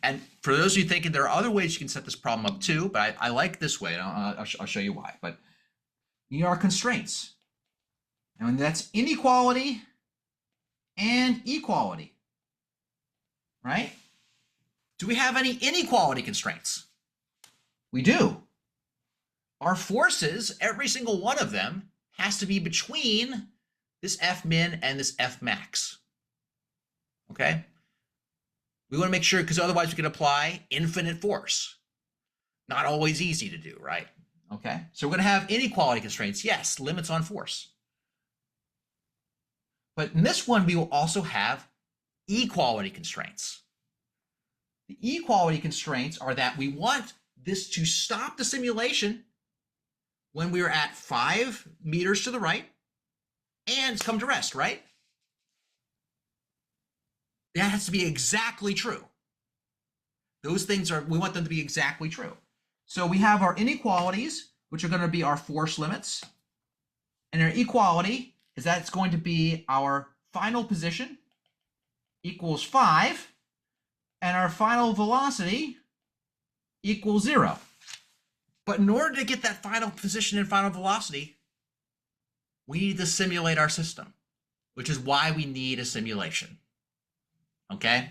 S1: And for those of you thinking there are other ways you can set this problem up too, but I like this way, and I'll show you why. But you know our constraints. And that's inequality and equality, right? Do we have any inequality constraints? We do. Our forces, every single one of them, has to be between this F min and this F max, okay? We want to make sure, because otherwise we could apply infinite force. Not always easy to do, right? Okay, so we're going to have inequality constraints. Yes, limits on force. But in this one, we will also have equality constraints. The equality constraints are that we want this to stop the simulation when we are at 5 meters to the right and come to rest, right? That has to be exactly true. Those things are, we want them to be exactly true. So we have our inequalities, which are going to be our force limits. And our equality is that it's going to be our final position equals 5, and our final velocity equals 0. But in order to get that final position and final velocity, we need to simulate our system, which is why we need a simulation. Okay?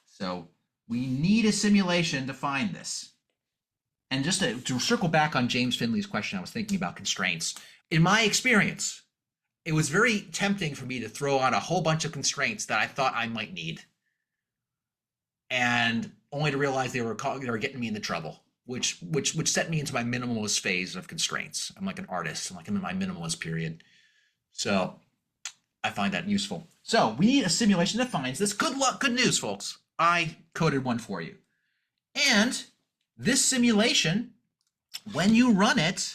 S1: So we need a simulation to find this. And just to circle back on James Finley's question, I was thinking about constraints. In my experience, it was very tempting for me to throw out a whole bunch of constraints that I thought I might need, and only to realize they were getting me into trouble, which set me into my minimalist phase of constraints. I'm like an artist. I'm like in my minimalist period. So I find that useful. So we need a simulation that finds this. Good luck, good news, folks. I coded one for you. And this simulation, when you run it,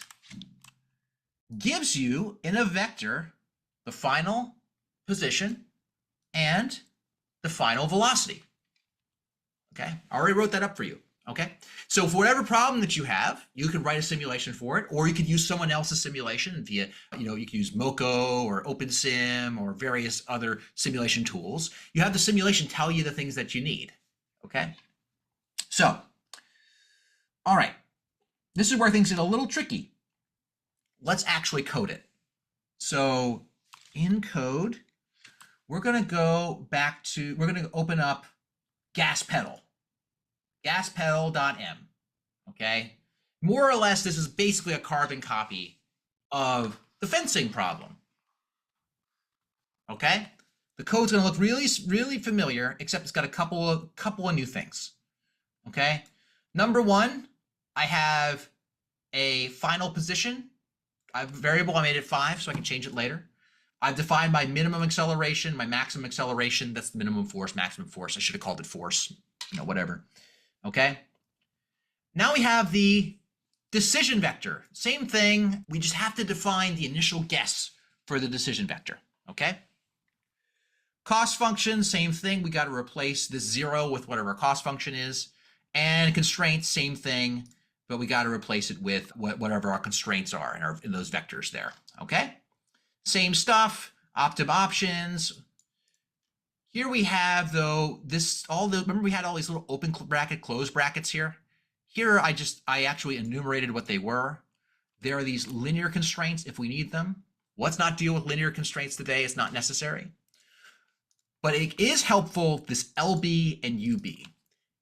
S1: gives you in a vector the final position and the final velocity. Okay, I already wrote that up for you. Okay, so for whatever problem that you have, you can write a simulation for it, or you could use someone else's simulation via, you can use Moco or OpenSim or various other simulation tools. You have the simulation tell you the things that you need. Okay, so, all right, this is where things get a little tricky. Let's actually code it. So in code, we're going to go back to, we're going to open up gas pedal. Gaspedal.m, okay? More or less, this is basically a carbon copy of the fencing problem, okay? The code's gonna look really, really familiar, except it's got a couple of new things, okay? Number one, I have a final position. I have a variable, I made it 5, so I can change it later. I've defined my minimum acceleration, my maximum acceleration. That's the minimum force, maximum force. I should have called it force, whatever. Okay, now we have the decision vector. Same thing, we just have to define the initial guess for the decision vector, okay? Cost function, same thing, we got to replace this 0 with whatever our cost function is. And constraints, same thing, but we got to replace it with whatever our constraints are in those vectors there, okay? Same stuff, optim options. Here we have though remember we had all these little open bracket, closed brackets here. Here I actually enumerated what they were. There are these linear constraints if we need them. Let's not deal with linear constraints today, it's not necessary. But it is helpful, this LB and UB.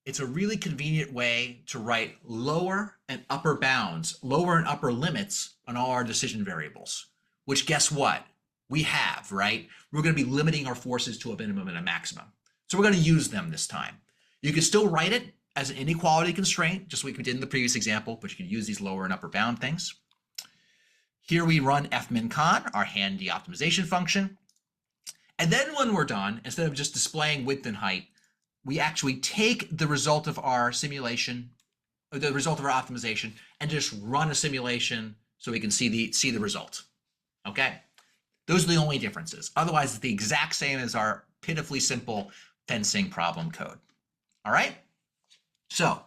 S1: It's a really convenient way to write lower and upper bounds, lower and upper limits on all our decision variables, which guess what? We have, right? We're going to be limiting our forces to a minimum and a maximum. So we're going to use them this time. You can still write it as an inequality constraint, just like we did in the previous example, but you can use these lower and upper bound things. Here we run fmin_con, our handy optimization function. And then when we're done, instead of just displaying width and height, we actually take the result of our simulation, or the result of our optimization, and just run a simulation so we can see the result. Okay? Those are the only differences. Otherwise, it's the exact same as our pitifully simple fencing problem code. All right? So,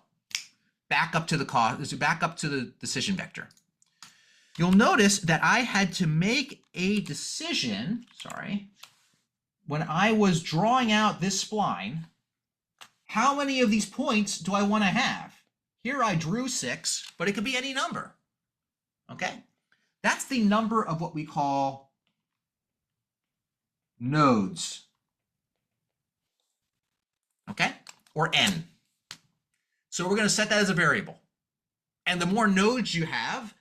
S1: back up to the decision vector. You'll notice that I had to make a decision, when I was drawing out this spline, how many of these points do I want to have? Here I drew 6, but it could be any number. Okay? That's the number of what we call nodes. Okay? Or n. So we're going to set that as a variable. And the more nodes you have,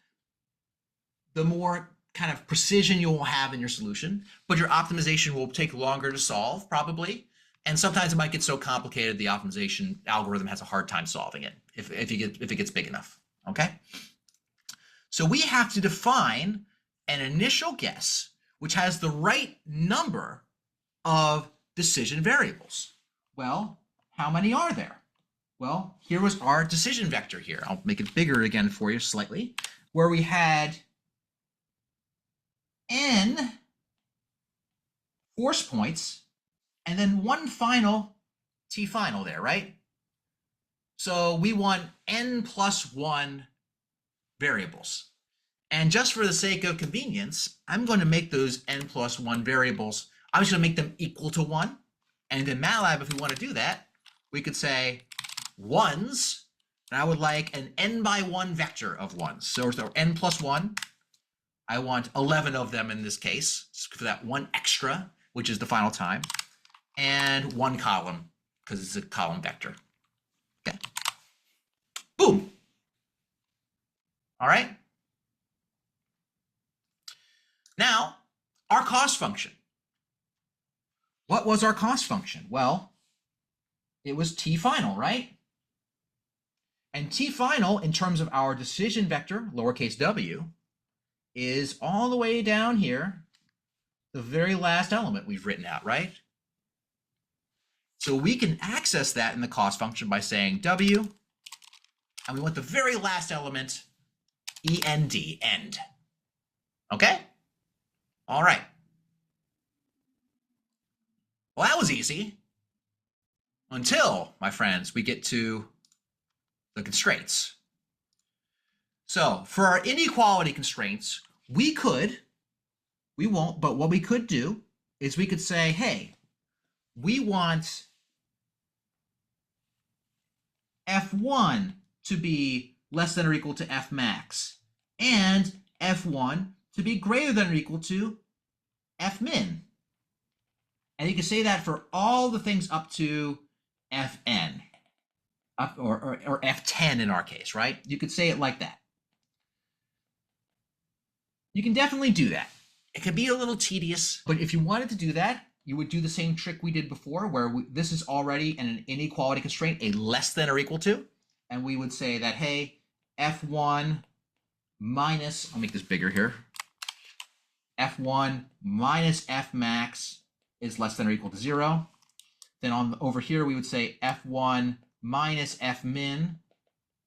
S1: the more kind of precision you will have in your solution, but your optimization will take longer to solve, probably. And sometimes it might get so complicated the optimization algorithm has a hard time solving it if it gets big enough. Okay? So we have to define an initial guess which has the right number of decision variables. Well, how many are there? Well, here was our decision vector here. I'll make it bigger again for you slightly, where we had n force points and then one final t final there, right? So we want n plus 1 variables. And just for the sake of convenience, I'm going to make those n plus 1 variables, I'm just going to make them equal to 1. And in MATLAB, if we want to do that, we could say ones, and I would like an n by 1 vector of ones. So n plus 1, I want 11 of them in this case, for that one extra, which is the final time, and 1 column, because it's a column vector. Okay. Boom. All right. Now, our cost function. What was our cost function? Well, it was t final, right? And t final, in terms of our decision vector, lowercase w, is all the way down here, the very last element we've written out, right? So we can access that in the cost function by saying w, and we want the very last element, end, end. Okay? All right. Well, that was easy. Until, my friends, we get to the constraints. So for our inequality constraints, we won't, but what we could do is we could say, hey, we want F1 to be less than or equal to F max, and F1 to be greater than or equal to F min. And you can say that for all the things up to Fn, or F10 in our case, right? You could say it like that. You can definitely do that. It can be a little tedious, but if you wanted to do that, you would do the same trick we did before, where this is already an inequality constraint, a less than or equal to, and we would say that, hey, F1 minus, I'll make this bigger here, F1 minus F max is less than or equal to 0. Then over here, we would say F1 minus F min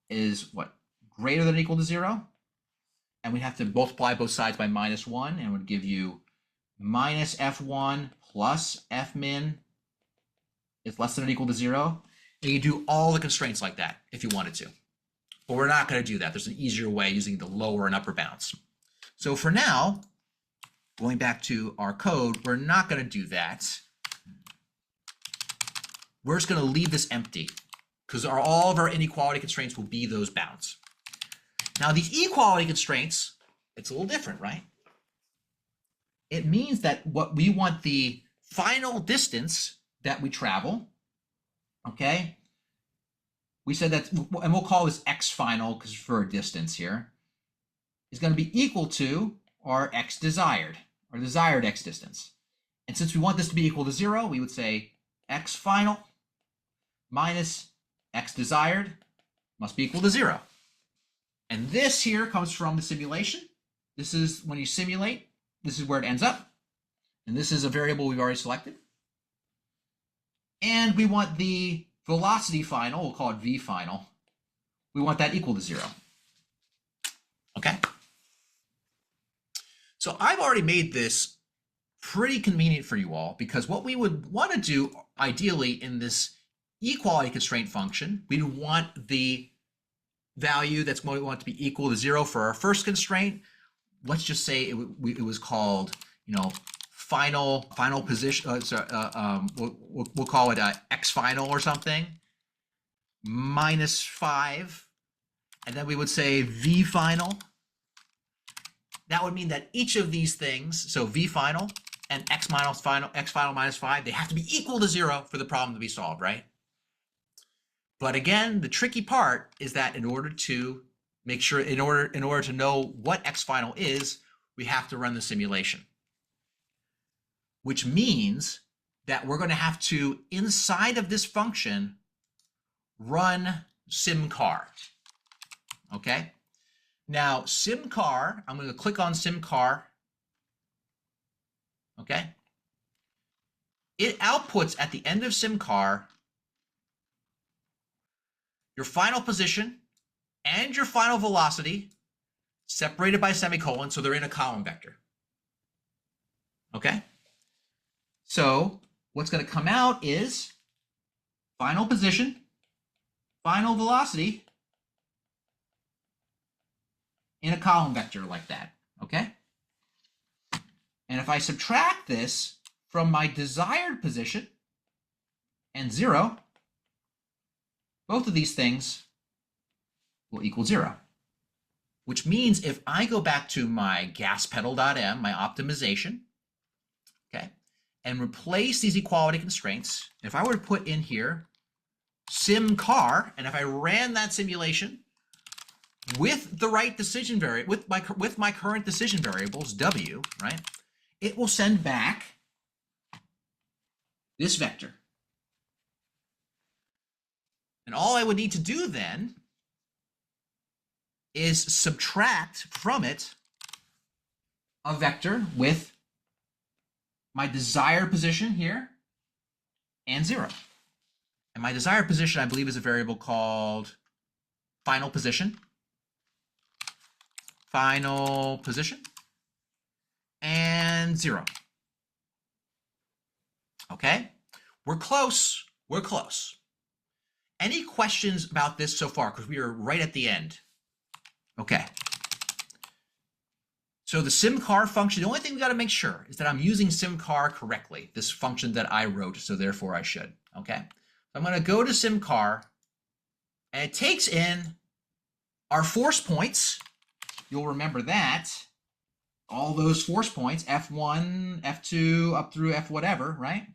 S1: is what? Greater than or equal to 0. And we have to multiply both sides by -1, and it would give you minus F1 plus F min is less than or equal to 0. And you can do all the constraints like that if you wanted to. But we're not going to do that. There's an easier way using the lower and upper bounds. So for now, going back to our code, we're not going to do that. we're just going to leave this empty because all of our inequality constraints will be those bounds. Now these equality constraints, it's a little different, right? It means that what we want the final distance that we travel, okay? We said that, and we'll call this x final because for a distance here, is going to be equal to our x desired, or desired x distance. And since we want this to be equal to 0, we would say x final minus x desired must be equal to 0. And this here comes from the simulation. This is when you simulate, this is where it ends up. And this is a variable we've already selected. And we want the velocity final, we'll call it v final. We want that equal to 0. Okay? So I've already made this pretty convenient for you all because what we would want to do ideally in this equality constraint function, we'd want the value that's going to want to be equal to 0 for our first constraint. Let's just say it was called, final position. We'll call it x final or something, minus 5, and then we would say v final. That would mean that each of these things, so v final and x final minus 5, they have to be equal to 0 for the problem to be solved, right? But again, the tricky part is that in order to make sure, in order to know what x final is, we have to run the simulation. Which means that we're going to have to, inside of this function, run simcar. Okay? Now, simcar, I'm going to click on simcar. Okay? It outputs at the end of simcar your final position and your final velocity separated by semicolon, so they're in a column vector. Okay? So what's going to come out is final position, final velocity in a column vector like that. Okay? And if I subtract this from my desired position and 0, both of these things will equal 0. Which means if I go back to my gas pedal.m, my optimization, okay, and replace these equality constraints, if I were to put in here simcar, and if I ran that simulation with the right decision variable, with my current decision variables, w, right, it will send back this vector. And all I would need to do then is subtract from it a vector with my desired position here and 0. And my desired position, I believe, is a variable called final position. Final position and 0. Okay, we're close. We're close. Any questions about this so far? Because we are right at the end. Okay. So the simcar function, the only thing we got to make sure is that I'm using simcar correctly, this function that I wrote, so therefore I should. Okay. So I'm going to go to simcar, and it takes in our force points. You'll remember that. All those force points, F1, F2, up through F whatever, right?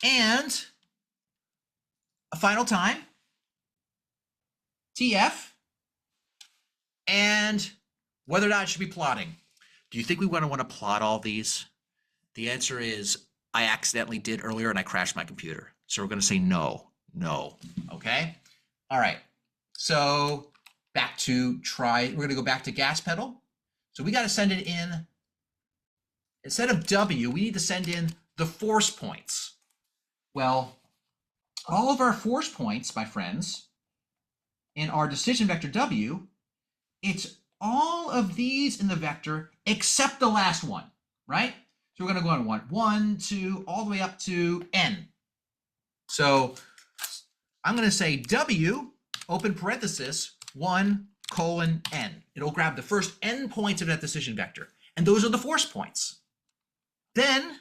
S1: And a final time, TF, and whether or not it should be plotting. Do you think we want to plot all these? The answer is I accidentally did earlier and I crashed my computer. So we're going to say no, no, okay? All right, so back to we're going to go back to gas pedal. So we got to send it in, instead of W, we need to send in the force points. Well, all of our force points, my friends, in our decision vector W, it's all of these in the vector except the last one, right? So we're going to go on 1, 2, all the way up to n. So I'm going to say W, open parenthesis, 1, n. It'll grab the first n points of that decision vector. And those are the force points. Then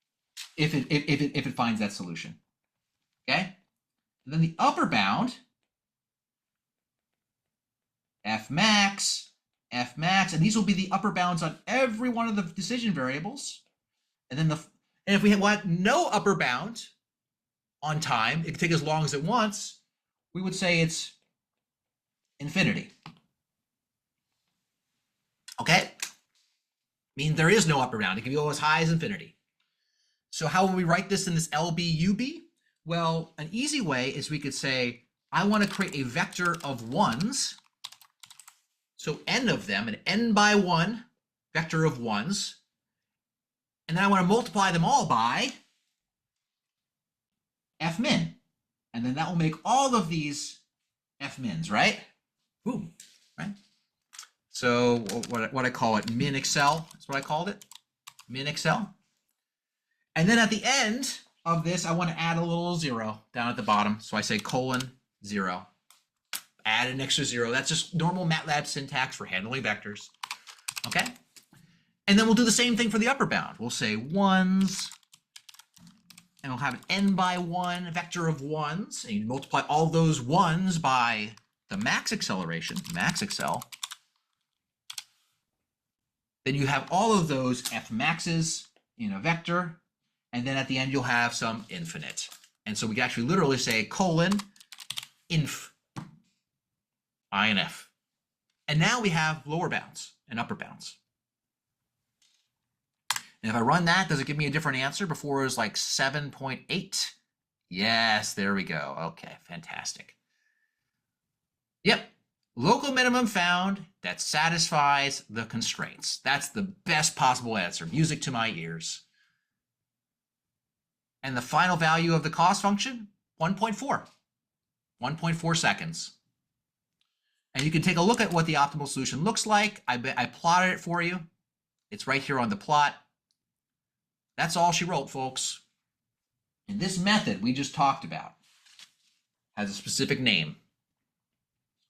S1: if it finds that solution. Okay? And then the upper bound, F max, and these will be the upper bounds on every one of the decision variables. And then and if we want no upper bound on time, it can take as long as it wants, we would say it's infinity. Okay? Means there is no upper bound. It can go as high as infinity. So how will we write this in this LBUB? Well, an easy way is we could say, I want to create a vector of ones. So n of them, an n by 1 vector of ones. And then I want to multiply them all by f min. And then that will make all of these f mins, right? Boom, right? So what I call it, min excel, is what I called it, min excel. And then at the end of this, I want to add a little 0 down at the bottom. So I say colon 0, add an extra 0. That's just normal MATLAB syntax for handling vectors, okay? And then we'll do the same thing for the upper bound. We'll say ones, and we'll have an n by 1 vector of ones, and you multiply all those ones by the max acceleration, max accel. Then you have all of those f maxes in a vector, and then at the end you'll have some infinite. And so we can actually literally say colon inf I and f. And now we have lower bounds and upper bounds. And if I run that, does it give me a different answer? Before it was like 7.8. Yes, there we go. Okay, fantastic. Yep, local minimum found that satisfies the constraints. That's the best possible answer. Music to my ears. And the final value of the cost function, 1.4. 1.4 seconds. And you can take a look at what the optimal solution looks like. I plotted it for you. It's right here on the plot. That's all she wrote, folks. And this method we just talked about has a specific name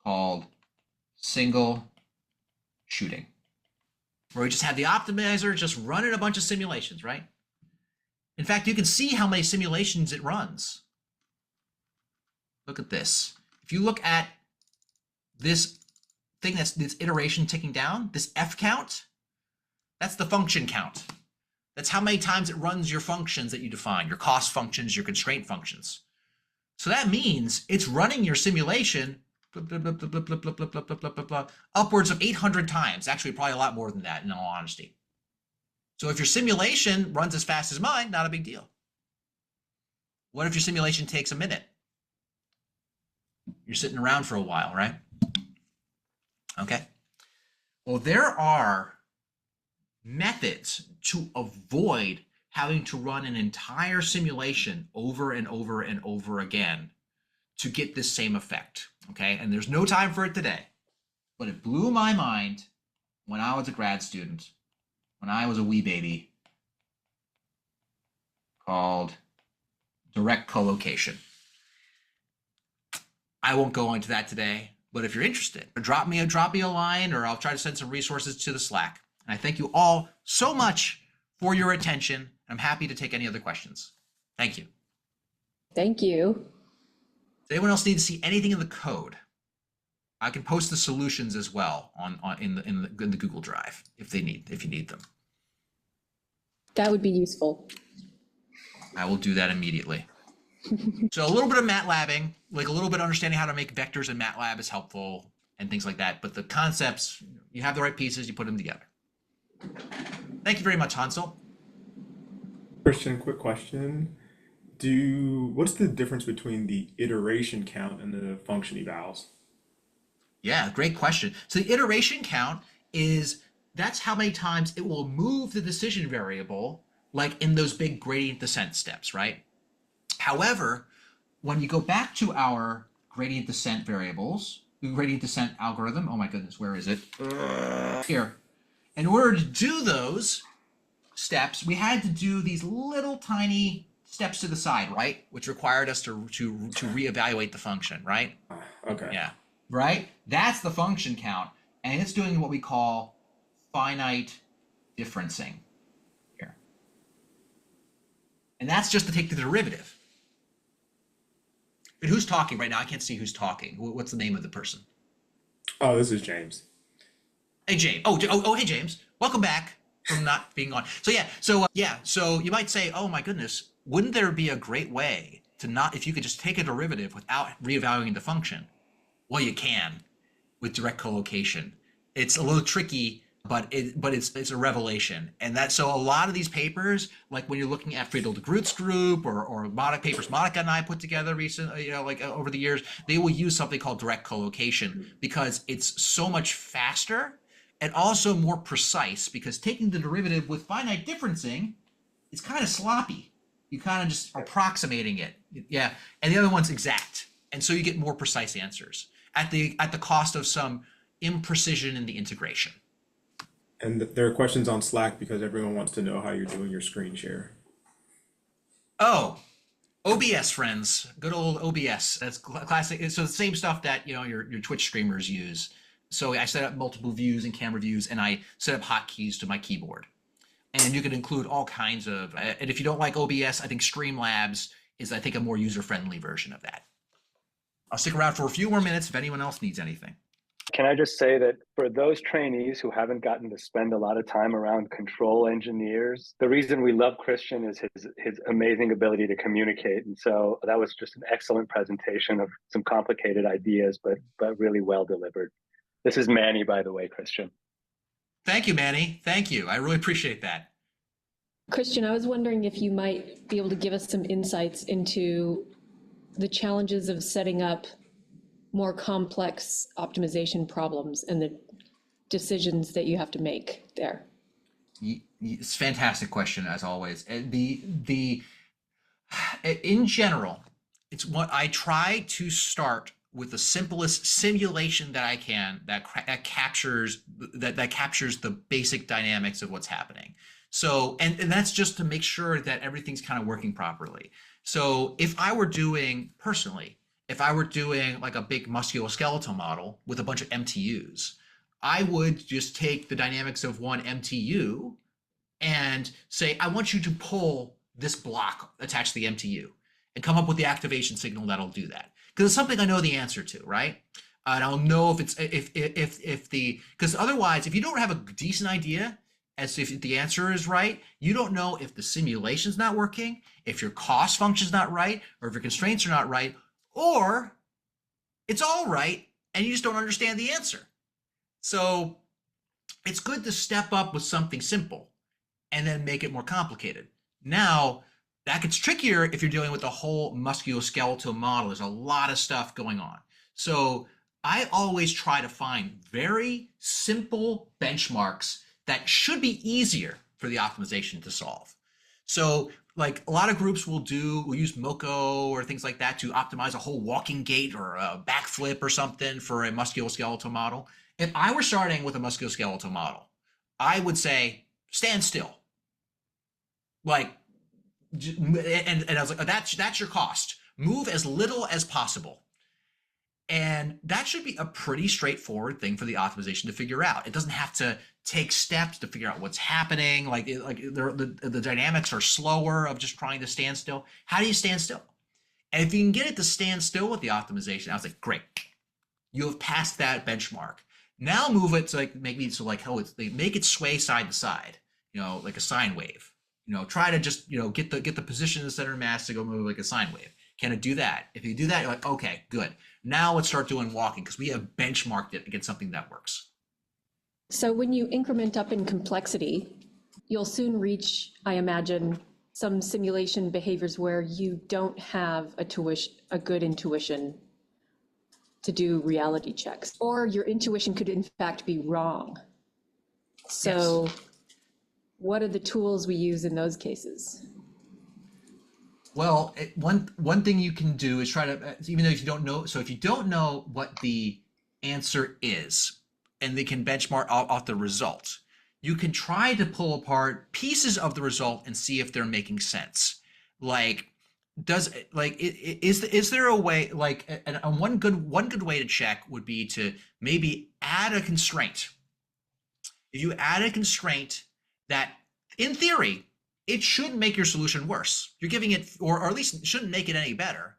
S1: called single shooting, where we just have the optimizer just running a bunch of simulations, right? In fact, you can see how many simulations it runs. Look at this. If you look at this thing that's this iteration ticking down, this F count, that's the function count. That's how many times it runs your functions that you define, your cost functions, your constraint functions. So that means it's running your simulation upwards of 800 times, actually probably a lot more than that in all honesty. So if your simulation runs as fast as mine, not a big deal. What if your simulation takes a minute? You're sitting around for a while, right? Okay. Well, there are methods to avoid having to run an entire simulation over and over and over again to get this same effect, okay? And there's no time for it today, but it blew my mind when I was a grad student, when I was a wee baby, called direct collocation. I won't go into that today, but if you're interested, drop me a line, or I'll try to send some resources to the Slack. And I thank you all so much for your attention. I'm happy to take any other questions. Thank you.
S2: Thank you.
S1: Does anyone else need to see anything in the code? I can post the solutions as well in the Google Drive if you need them.
S2: That would be useful.
S1: I will do that immediately. So a little bit of MATLABing, like a little bit of understanding how to make vectors in MATLAB is helpful and things like that. But the concepts, you have the right pieces, you put them together. Thank you very much, Hansel.
S4: Christian, quick question. What's the difference between the iteration count and the function evals?
S1: Yeah, great question. So the iteration count that's how many times it will move the decision variable, like in those big gradient descent steps, right? However, when you go back to our gradient descent variables, the gradient descent algorithm, oh my goodness, where is it? Here. In order to do those steps, we had to do these little tiny steps to the side, right? Which required us to reevaluate the function, right?
S4: Okay.
S1: Yeah, right? That's the function count, and it's doing what we call finite differencing here. And that's just to take the derivative. But who's talking right now? I can't see who's talking. What's the name of the person?
S4: Oh, this is James.
S1: Hey, James. Oh, hey, James. Welcome back from not being on. So you might say, oh my goodness, wouldn't there be a great way to not, if you could just take a derivative without reevaluating the function? Well, you can with direct collocation. It's a little tricky, but it's a revelation. And that, so a lot of these papers, like when you're looking at Friedel de Groot's group or papers Monica and I put together recently, over the years, they will use something called direct collocation because it's so much faster and also more precise, because taking the derivative with finite differencing is kind of sloppy. You kind of just approximating it. Yeah. And the other one's exact. And so you get more precise answers at the cost of some imprecision in the integration.
S4: And there are questions on Slack because everyone wants to know how you're doing your screen share.
S1: Oh, OBS, friends. Good old OBS. That's classic. So the same stuff that, your Twitch streamers use. So I set up multiple views and camera views, and I set up hotkeys to my keyboard. And you can include all kinds of, and if you don't like OBS, I think Streamlabs is, I think, a more user-friendly version of that. I'll stick around for a few more minutes if anyone else needs anything.
S5: Can I just say that for those trainees who haven't gotten to spend a lot of time around control engineers, the reason we love Christian is his amazing ability to communicate. And so that was just an excellent presentation of some complicated ideas, but really well delivered. This is Manny, by the way, Christian.
S1: Thank you, Manny. Thank you. I really appreciate that.
S2: Christian, I was wondering if you might be able to give us some insights into the challenges of setting up more complex optimization problems and the decisions that you have to make there.
S1: It's a fantastic question, as always. In general, it's what I try to start with the simplest simulation that I can that captures the basic dynamics of what's happening. So, and that's just to make sure that everything's kind of working properly. So if I were doing like a big musculoskeletal model with a bunch of MTUs, I would just take the dynamics of one MTU and say, I want you to pull this block attached to the MTU and come up with the activation signal that'll do that. Because it's something I know the answer to, right? And I'll know because otherwise, if you don't have a decent idea as to if the answer is right, you don't know if the simulation's not working, if your cost function's not right, or if your constraints are not right, or it's all right and you just don't understand the answer. So it's good to step up with something simple and then make it more complicated. Now, that gets trickier if you're dealing with a whole musculoskeletal model. There's a lot of stuff going on. So I always try to find very simple benchmarks that should be easier for the optimization to solve. So like a lot of groups will use Moco or things like that to optimize a whole walking gait or a backflip or something for a musculoskeletal model. If I were starting with a musculoskeletal model, I would say, stand still. Like, and I was like, oh, that's your cost. Move as little as possible. And that should be a pretty straightforward thing for the optimization to figure out. It doesn't have to take steps to figure out what's happening. The dynamics are slower of just trying to stand still. How do you stand still? And if you can get it to stand still with the optimization, I was like, great, you have passed that benchmark. Now move it to make it sway side to side, like a sine wave. Try to just, get the position of the center of mass to go move like a sine wave. Can it do that? If you do that, you're like, okay, good. Now let's start doing walking because we have benchmarked it against something that works.
S2: So when you increment up in complexity, you'll soon reach, I imagine, some simulation behaviors where you don't have a good intuition to do reality checks, or your intuition could in fact be wrong. So yes. What are the tools we use in those cases?
S1: Well, one thing you can do is try to, even though if you don't know, so if you don't know what the answer is, and they can benchmark off the result, you can try to pull apart pieces of the result and see if they're making sense. Like, is there a way, and one good way to check would be to maybe add a constraint. If you add a constraint that, in theory, it should make your solution worse. You're giving it, or at least it shouldn't make it any better,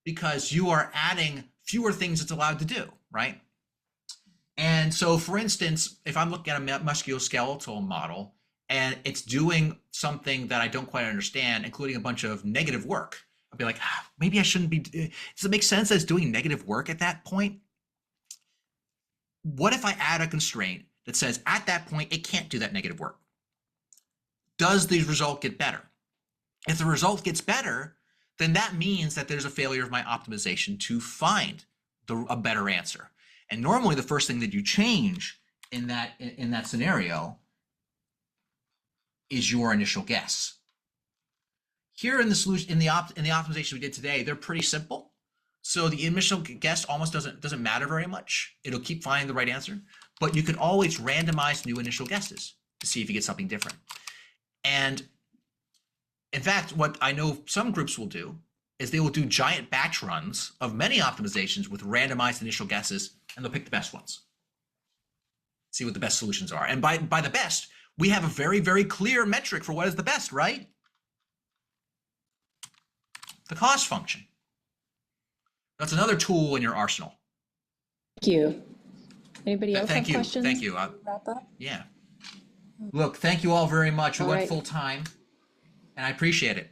S1: because you are adding fewer things it's allowed to do, right? And so, for instance, if I'm looking at a musculoskeletal model and it's doing something that I don't quite understand, including a bunch of negative work, I'll be like, maybe I shouldn't be. Does it make sense that it's doing negative work at that point? What if I add a constraint that says at that point it can't do that negative work? Does the result get better? If the result gets better, then that means that there's a failure of my optimization to find a better answer. And normally the first thing that you change in that scenario is your initial guess. Here in the solution, in the optimization we did today, they're pretty simple. So the initial guess almost doesn't matter very much. It'll keep finding the right answer, but you can always randomize new initial guesses to see if you get something different. And in fact, what I know some groups will do is they will do giant batch runs of many optimizations with randomized initial guesses, and they'll pick the best ones. See what the best solutions are. And by the best, we have a very, very clear metric for what is the best, right? The cost function. That's another tool in your arsenal.
S2: Thank you. Anybody else have questions?
S1: Thank you.
S2: Wrap up?
S1: Yeah. Look, thank you all very much. We
S2: All
S1: went
S2: right.
S1: full time, and I appreciate it.